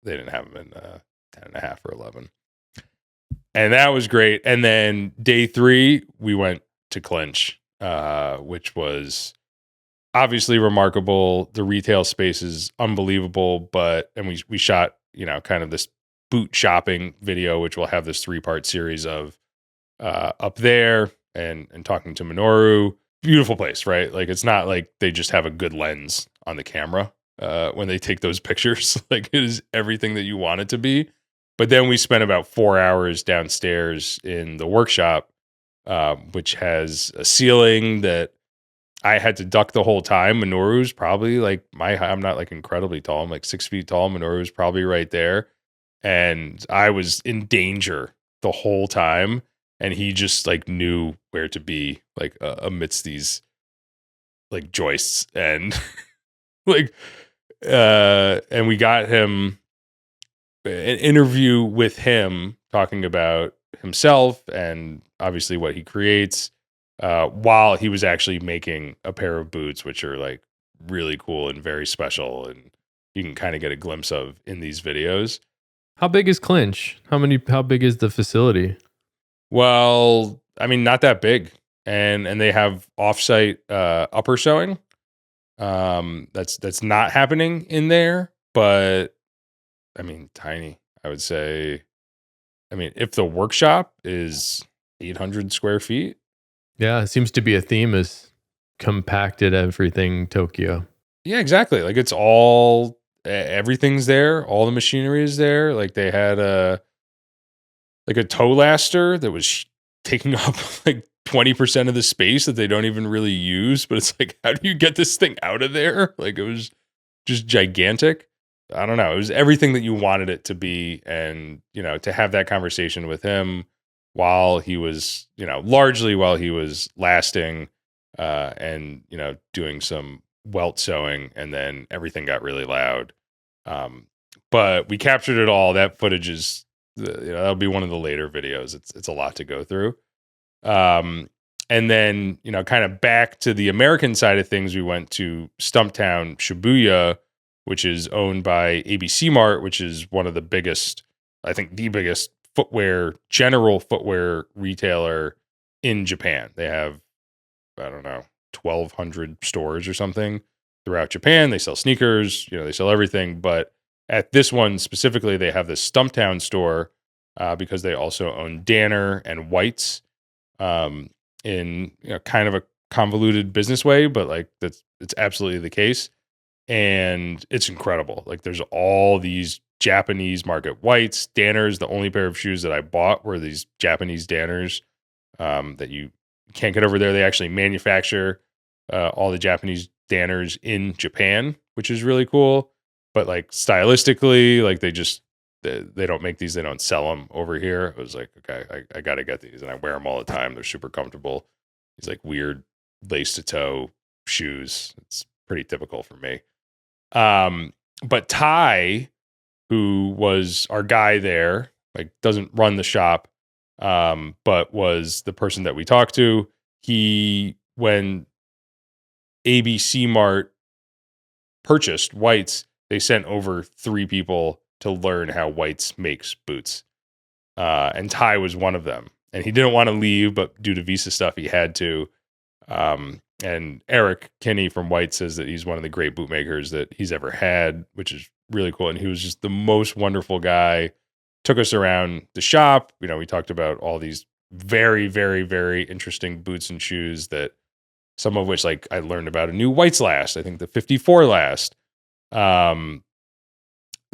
they didn't have them in 10 and a half or 11. And that was great. And then day 3, we went to Clinch, which was obviously remarkable. The retail space is unbelievable, and we shot, kind of this boot shopping video, which we'll have this 3-part series of up there and talking to Minoru. Beautiful place, right? Like it's not like they just have a good lens on the camera when they take those pictures. Like it is everything that you want it to be. But then we spent about 4 hours downstairs in the workshop, which has a ceiling that I had to duck the whole time. Minoru's probably like I'm not like incredibly tall. I'm like 6 feet tall. Minoru's probably right there. And I was in danger the whole time. And he just like knew where to be like amidst these like joists and and we got him an interview with him talking about himself and obviously what he creates while he was actually making a pair of boots, which are like really cool and very special. And you can kind of get a glimpse of in these videos. How big is Clinch? How big is the facility? Well, I mean, not that big. And they have offsite upper sewing. That's not happening in there, but I mean, tiny, I would say. I mean, if the workshop is 800 square feet. Yeah, it seems to be a theme is compacted everything Tokyo. Yeah, exactly. Like it's all, everything's there. All the machinery is there. Like they had a toe laster that was taking up like 20% of the space that they don't even really use. But it's like, how do you get this thing out of there? Like it was just gigantic. I don't know. It was everything that you wanted it to be. And, to have that conversation with him while he was, largely while he was lasting and, doing some welt sewing, and then everything got really loud. But we captured it all. That footage is, that'll be one of the later videos. It's a lot to go through. And then, kind of back to the American side of things, we went to Stumptown, Shibuya, which is owned by ABC Mart, which is one of the biggest, I think the biggest general footwear retailer in Japan. They have, I don't know, 1,200 stores or something throughout Japan. They sell sneakers, they sell everything. But at this one specifically, they have this Stumptown store because they also own Danner and White's in kind of a convoluted business way, but like it's absolutely the case. And it's incredible. Like there's all these Japanese market Whites. Danners, the only pair of shoes that I bought were these Japanese Danners that you can't get over there. They actually manufacture all the Japanese Danners in Japan, which is really cool. But like stylistically, like they don't make these. They don't sell them over here. I was like, okay, I got to get these. And I wear them all the time. They're super comfortable. These like weird lace to toe shoes. It's pretty typical for me. But Ty, who was our guy there, like doesn't run the shop, but was the person that we talked to. When ABC Mart purchased White's, they sent over 3 people to learn how White's makes boots. And Ty was one of them. And he didn't want to leave, but due to visa stuff, he had to. And Eric Kinney from White says that he's one of the great bootmakers that he's ever had, which is really cool. And he was just the most wonderful guy. Took us around the shop. We talked about all these very, very, very interesting boots and shoes that some of which like I learned about a new White's last, I think the 54 last, that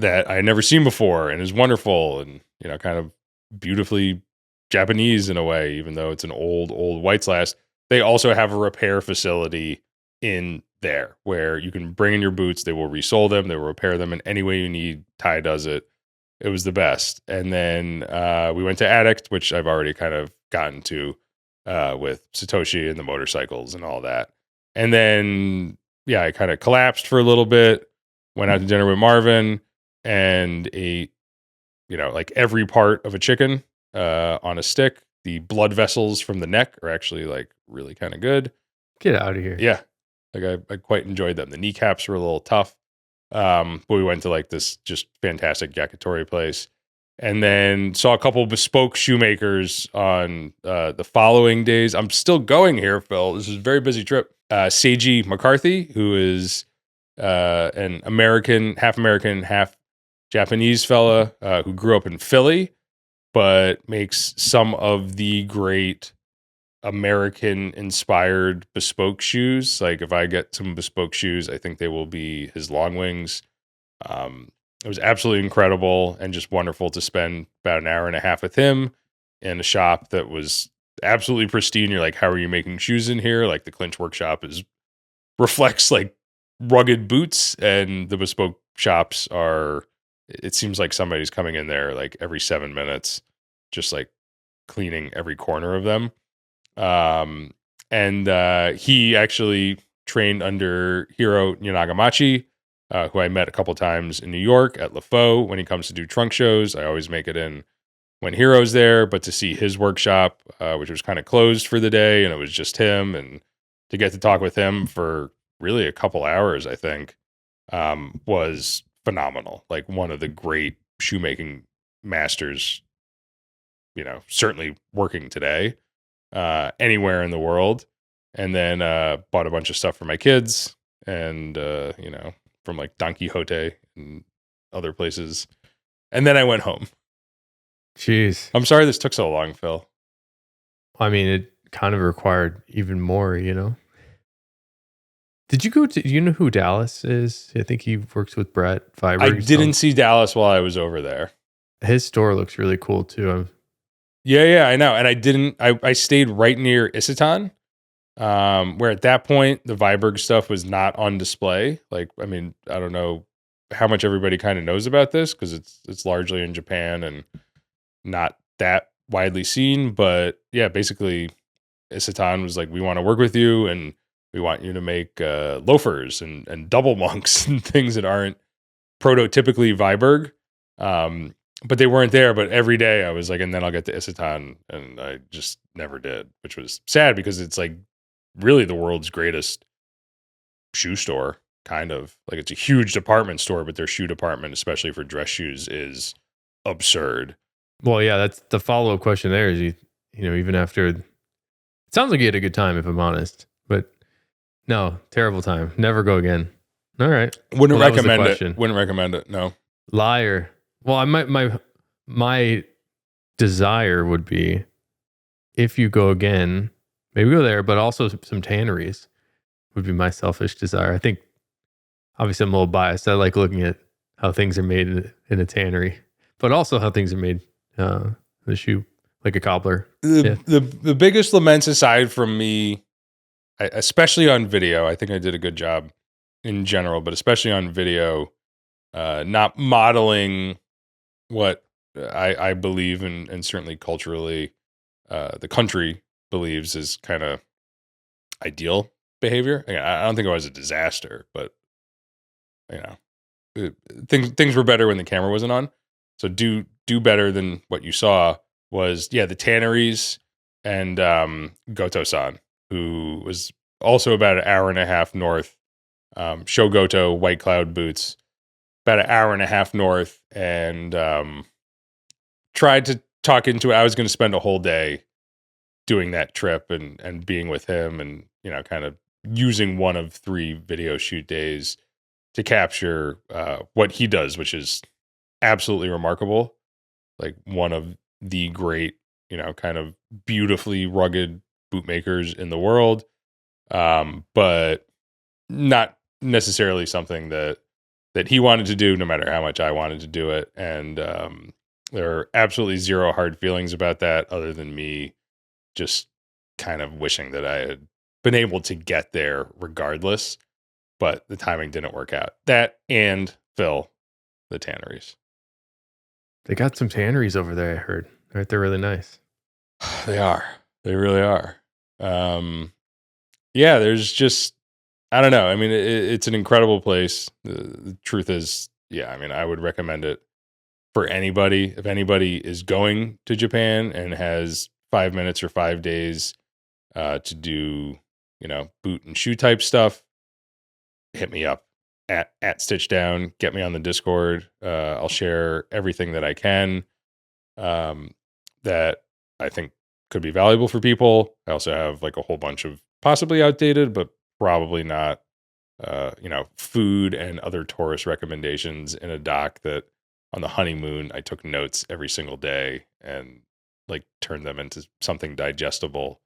I had never seen before and is wonderful and, kind of beautifully Japanese in a way, even though it's an old White's last. They also have a repair facility in there where you can bring in your boots. They will resole them. They will repair them in any way you need. Ty does it. It was the best. And then we went to Addict, which I've already kind of gotten to with Satoshi and the motorcycles and all that. And then, yeah, I kind of collapsed for a little bit, went out to dinner with Marvin and ate, like every part of a chicken on a stick. The blood vessels from the neck are actually like really kind of good. Get out of here. Yeah. Like I quite enjoyed them. The kneecaps were a little tough. But we went to like this just fantastic yakitori place. And then saw a couple bespoke shoemakers on the following days. I'm still going here, Phil. This is a very busy trip. Seiji McCarthy, who is an American, half Japanese fella who grew up in Philly, but makes some of the great American-inspired bespoke shoes. Like if I get some bespoke shoes, I think they will be his long wings. It was absolutely incredible and just wonderful to spend about an hour and a half with him in a shop that was absolutely pristine. You're like, how are you making shoes in here? Like the Clinch workshop reflects like rugged boots, and the bespoke shops it seems like somebody's coming in there like every 7 minutes, just like cleaning every corner of them. And he actually trained under Hiro Yanagamachi, who I met a couple times in New York at LaFaux. When he comes to do trunk shows, I always make it in when Hiro's there, but to see his workshop, which was kind of closed for the day, and it was just him, and to get to talk with him for really a couple hours, I think, was phenomenal. Like one of the great shoemaking masters, certainly working today, anywhere in the world. And then bought a bunch of stuff for my kids, and from like Don Quixote and other places. And then I went home. Jeez. I'm sorry this took so long, Phil. I mean, it kind of required even more, Did you do you know who Dallas is? I think he works with Brett Fiber. I didn't see Dallas while I was over there. His store looks really cool too. Yeah, I know. And I stayed right near Isatan, where at that point the Viberg stuff was not on display. Like, I mean, I don't know how much everybody kind of knows about this because it's largely in Japan and not that widely seen. But yeah, basically Isatan was like, we want to work with you and we want you to make loafers and double monks and things that aren't prototypically Viberg. But they weren't there. But every day I was like, and then I'll get to Isatan, and I just never did, which was sad because it's like really the world's greatest shoe store, kind of. Like it's a huge department store, but their shoe department, especially for dress shoes, is absurd. Well, yeah, that's the follow-up question there is, even after, it sounds like you had a good time, if I'm honest, but no, terrible time. Never go again. All right. Wouldn't recommend it. Wouldn't recommend it. No. Liar. Well, my desire would be, if you go again, maybe go there, but also some tanneries would be my selfish desire. I think, obviously, I'm a little biased. I like looking at how things are made in a tannery, but also how things are made the shoe, like a cobbler. The biggest laments aside from me, especially on video, I think I did a good job in general, but especially on video, not modeling what I believe and certainly culturally the country believes is kind of ideal behavior. I don't think it was a disaster, but things were better when the camera wasn't on. So do better than what you saw was the tanneries and Goto-san, who was also about an hour and a half north. Shogoto White Cloud boots, about an hour and a half north, and tried to talk into it. I was going to spend a whole day doing that trip and being with him, and kind of using one of 3 video shoot days to capture what he does, which is absolutely remarkable. Like one of the great, kind of beautifully rugged bootmakers in the world, but not necessarily something that he wanted to do, no matter how much I wanted to do it. And there are absolutely zero hard feelings about that, other than me just kind of wishing that I had been able to get there regardless. But the timing didn't work out. That and Phil, the tanneries. They got some tanneries over there, I heard. Right, they're really nice. They are. They really are. Yeah, there's just I don't know. I mean, it's an incredible place. The truth is, yeah, I mean, I would recommend it for anybody. If anybody is going to Japan and has 5 minutes or 5 days to do, boot and shoe type stuff, hit me up at Stitch Down. Get me on the Discord. I'll share everything that I can that I think could be valuable for people. I also have like a whole bunch of possibly outdated, but probably not, food and other tourist recommendations in a doc that on the honeymoon I took notes every single day and like turned them into something digestible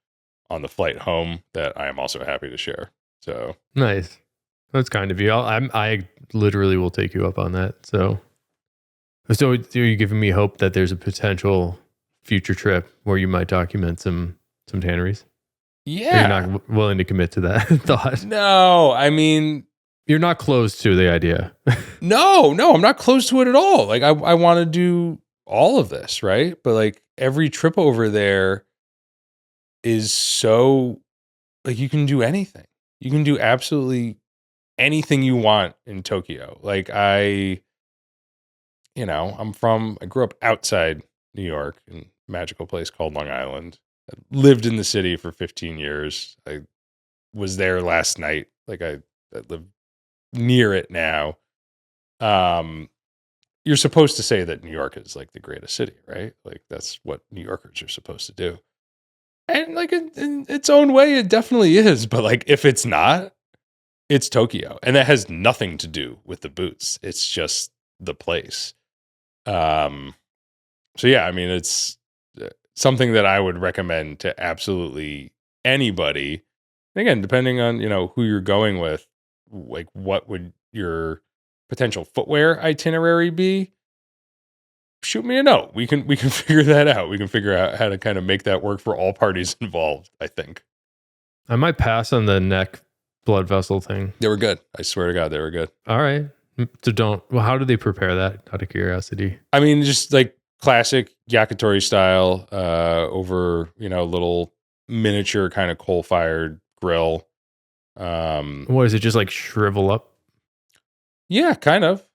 on the flight home that I am also happy to share. So Nice. That's kind of you. I literally will take you up on that. So are you giving me hope that there's a potential future trip where you might document some tanneries? yeah, Or you're not willing to commit to that thought? no, I mean, You're not close to the idea. no, I'm not close to it at all. Like I want to do all of this, right? But like every trip over there is so like you can do anything. You can do absolutely anything you want in Tokyo. Like I grew up outside New York in a magical place called Long Island. I lived in the city for 15 years. I was there last night. Like I live near it now. You're supposed to say that New York is like the greatest city, right? Like that's what New Yorkers are supposed to do. And like in its own way, it definitely is. But like if it's not, it's Tokyo. And that has nothing to do with the boots. It's just the place. So yeah, I mean, it's something that I would recommend to absolutely anybody. And again, depending on, who you're going with, like what would your potential footwear itinerary be? Shoot me a note. We can figure that out. We can figure out how to kind of make that work for all parties involved, I think. I might pass on the neck blood vessel thing. They were good. I swear to God, they were good. All right. So how do they prepare that, out of curiosity? I mean, just like classic yakitori style, over, a little miniature kind of coal-fired grill. What is it, just like shrivel up? Yeah, kind of.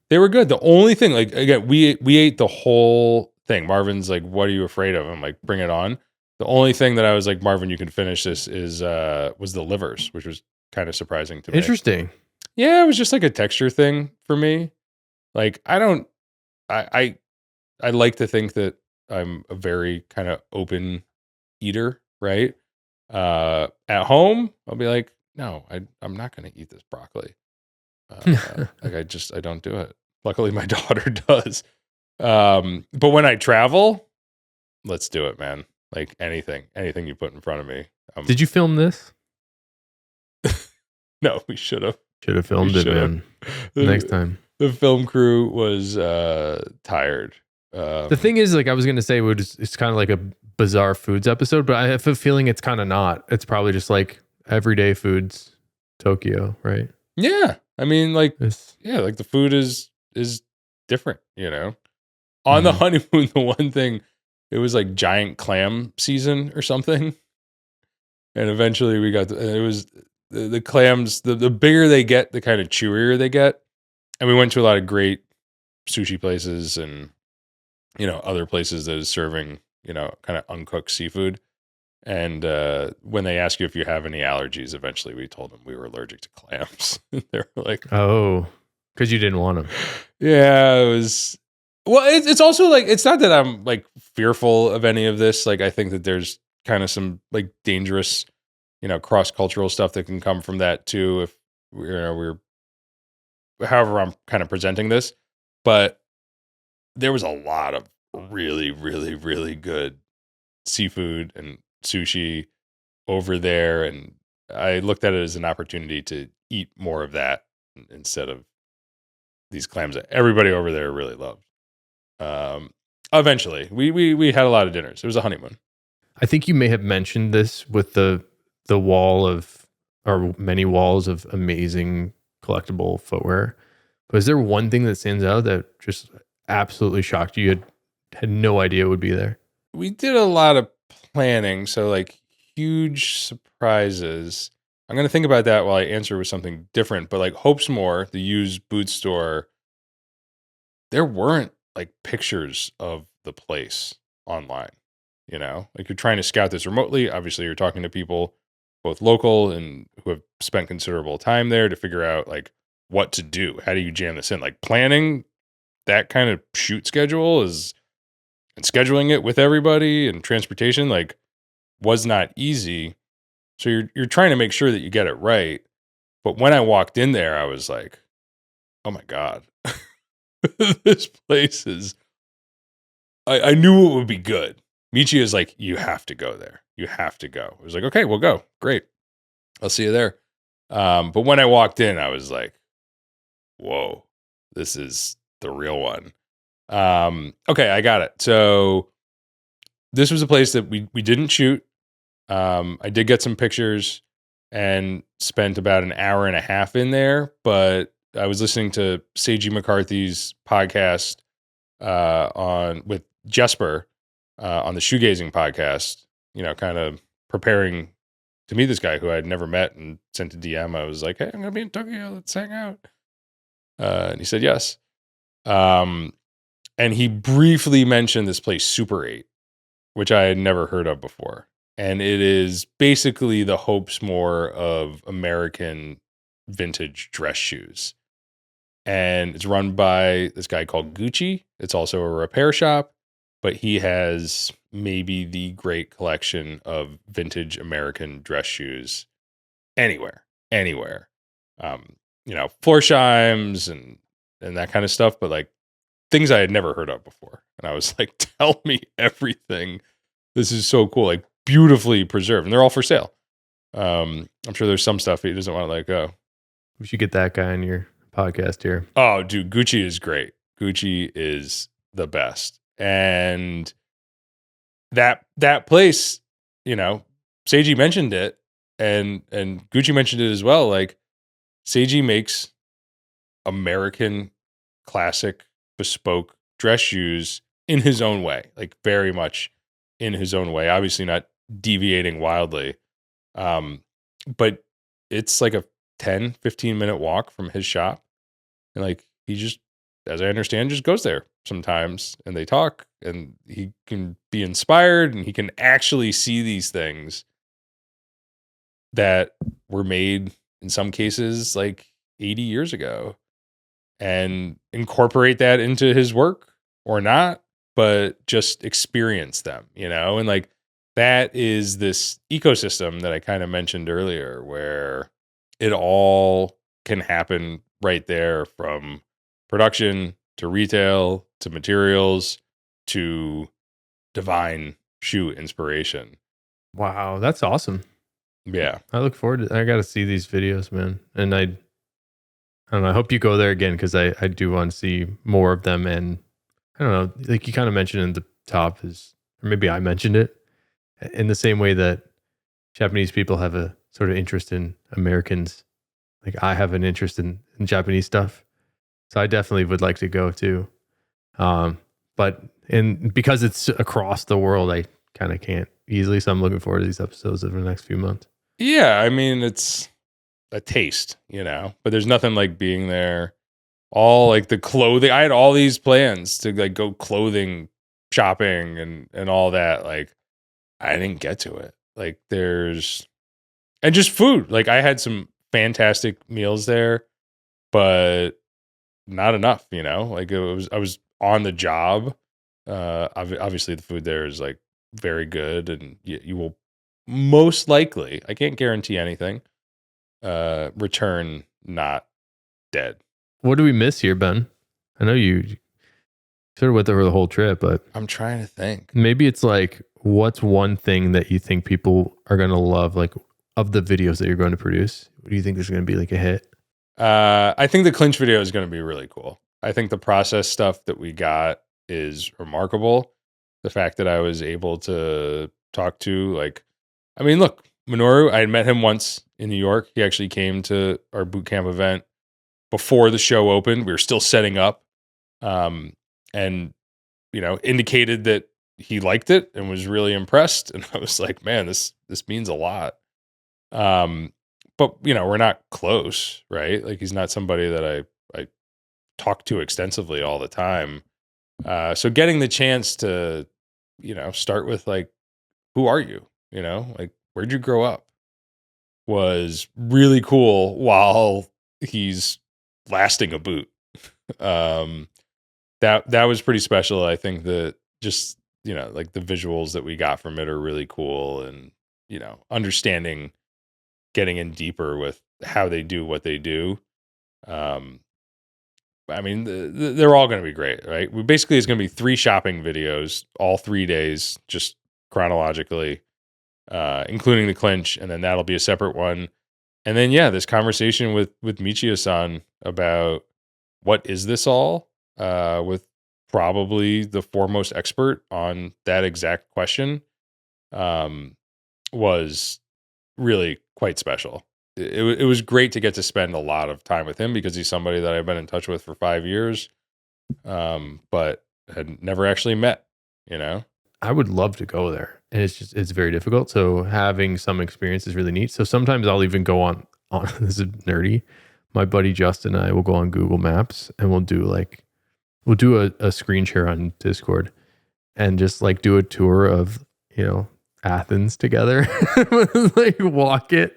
They were good. The only thing, like, again, we ate the whole thing. Marvin's like, "What are you afraid of?" I'm like, "Bring it on." The only thing that I was like, "Marvin, you can finish this," was the livers, which was kind of surprising to me. Interesting. Yeah, it was just like a texture thing for me. Like, I like to think that I'm a very kind of open eater, right? At home, I'll be like, "No, I'm not going to eat this broccoli." Like I don't do it. Luckily, my daughter does. But when I travel, let's do it, man. Like anything you put in front of me. Did you film this? No, we should have. Should have filmed it, man. Next time. The film crew was tired. The thing is, like I was going to say, it's kind of like a bizarre foods episode, but I have a feeling it's kind of not. It's probably just like everyday foods, Tokyo, right? Yeah. I mean, like, like the food is different, On the honeymoon, the one thing, it was like giant clam season or something. And eventually we got, it was the clams, the bigger they get, the kind of chewier they get. And we went to a lot of great sushi places and, other places that is serving, kind of uncooked seafood. And when they ask you if you have any allergies, eventually we told them we were allergic to clams. They were like, "Oh, because you didn't want them." Yeah, it was. Well, it's also like, it's not that I'm like fearful of any of this. Like, I think that there's kind of some like dangerous, cross-cultural stuff that can come from that too. If however I'm kind of presenting this, but there was a lot of really, really, really good seafood and sushi over there, and I looked at it as an opportunity to eat more of that instead of these clams that everybody over there really loved. Eventually, we had a lot of dinners. It was a honeymoon. I think you may have mentioned this with the wall of, or many walls of amazing collectible footwear. But is there one thing that stands out that just absolutely shocked you? You had no idea it would be there? We did a lot of planning, so like huge surprises. I'm going to think about that while I answer with something different. But like hopesmore, the used boot store, there weren't like pictures of the place online, like you're trying to scout this remotely. Obviously you're talking to people both local and who have spent considerable time there to figure out like what to do. How do you jam this in? Like planning that kind of shoot schedule and scheduling it with everybody and transportation, like was not easy. So you're trying to make sure that you get it right. But when I walked in there, I was like, oh my God, this place is, I knew it would be good. Michi is like, you have to go there. You have to go. I was like, okay, we'll go. Great. I'll see you there. But when I walked in, I was like, whoa, this is the real one. Okay, I got it. So this was a place that we didn't shoot. I did get some pictures and spent about an hour and a half in there, but I was listening to Seiji McCarthy's podcast with Jesper on the Shoegazing podcast, kind of preparing to meet this guy who I'd never met, and sent a DM. I was like, hey, I'm going to be in Tokyo. Let's hang out. And he said yes. And he briefly mentioned this place, Super 8, which I had never heard of before. And it is basically the hopesmore of American vintage dress shoes. And it's run by this guy called Gucci. It's also a repair shop, but he has maybe the great collection of vintage American dress shoes anywhere. Florshimes and that kind of stuff, but like things I had never heard of before. And I was like, tell me everything. This is so cool. Like beautifully preserved, and they're all for sale. I'm sure there's some stuff he doesn't want to let go. We should get that guy on your podcast here. Oh, dude, Gucci is great. Gucci is the best. And that place, Seiji mentioned it, and Gucci mentioned it as well. Like Seiji makes American classic bespoke dress shoes in his own way, like very much in his own way, obviously not deviating wildly. But it's like a 10-15 minute walk from his shop. And like, he just, as I understand, just goes there sometimes and they talk, and he can be inspired, and he can actually see these things that were made in some cases like 80 years ago and incorporate that into his work or not, but just experience them, and like that is this ecosystem that I kind of mentioned earlier, where it all can happen right there, from production to retail to materials to divine shoe inspiration. Wow, that's awesome. Yeah. I look forward to I got to see these videos, man. And I don't know, I hope you go there again, because I do want to see more of them. And I don't know, like you kind of mentioned in the top is, or maybe I mentioned it, in the same way that Japanese people have a sort of interest in Americans. Like I have an interest in Japanese stuff. So I definitely would like to go too. But because it's across the world, I kind of can't easily. So I'm looking forward to these episodes over the next few months. Yeah. I mean, it's a taste, but there's nothing like being there. All like the clothing. I had all these plans to like go clothing shopping and all that. Like I didn't get to it. Like and just food. Like I had some fantastic meals there, but not enough, like I was on the job. Obviously the food there is like very good, and you will most likely, I can't guarantee anything, return not dead. What do we miss here, Ben? I know you sort of went over the whole trip, but I'm trying to think. Maybe it's like, what's one thing that you think people are going to love, like of the videos that you're going to produce? What do you think is going to be like a hit? I think the Clinch video is going to be really cool. I think the process stuff that we got is remarkable. The fact that I was able to talk to, like, I mean, look, Minoru, I had met him once in New York. He actually came to our boot camp event before the show opened. We were still setting up, and, indicated that he liked it and was really impressed. And I was like, man, this means a lot. but we're not close, right? Like he's not somebody that I talk to extensively all the time. So getting the chance to, start with like, who are you? Like, where'd you grow up? Was really cool while he's lasting a boot. That was pretty special. I think that just, like the visuals that we got from it are really cool, and, understanding, getting in deeper with how they do what they do. I mean, they're all going to be great, right? We basically, it's going to be 3 shopping videos, all 3 days, just chronologically, including the clinch, and then that'll be a separate one. And then, this conversation with Michio-san about what is this all, with probably the foremost expert on that exact question, was really quite special. It was great to get to spend a lot of time with him because he's somebody that I've been in touch with for 5 years, but had never actually met, I would love to go there, and it's very difficult. So having some experience is really neat. So sometimes I'll even go on this is nerdy. My buddy Justin and I will go on Google Maps, and we'll do a screen share on Discord, and just like do a tour of Athens together. Like walk it.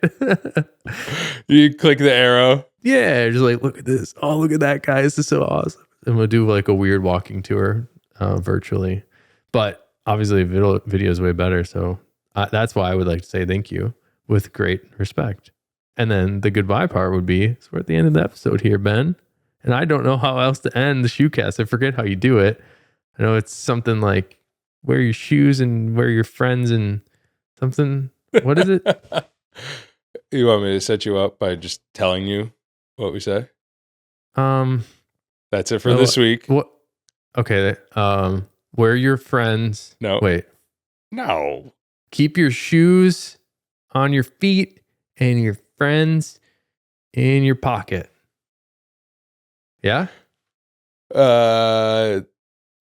You click the arrow. Yeah, just like, look at this. Oh, look at that, guy. This is so awesome. And we'll do like a weird walking tour virtually. But obviously video is way better. So that's why I would like to say thank you with great respect. And then the goodbye part would be, so we're at the end of the episode here, Ben. And I don't know how else to end the Shoecast. I forget how you do it. I know it's something like wear your shoes and wear your friends and something. What is it? You want me to set you up by just telling you what we say? That's it for this week. What? Okay. Wear your friends. No. Wait. No. Keep your shoes on your feet and your friends in your pocket. Yeah? There's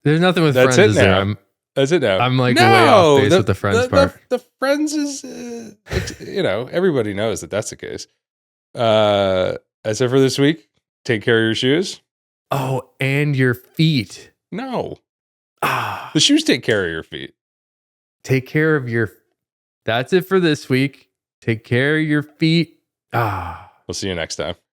nothing with friends, is there? That's it now. I'm like way off base with the friends part. The friends is, everybody knows that that's the case. That's it for this week. Take care of your shoes. Oh, and your feet. No. The shoes take care of your feet. Take care of your... That's it for this week. Take care of your feet. We'll see you next time.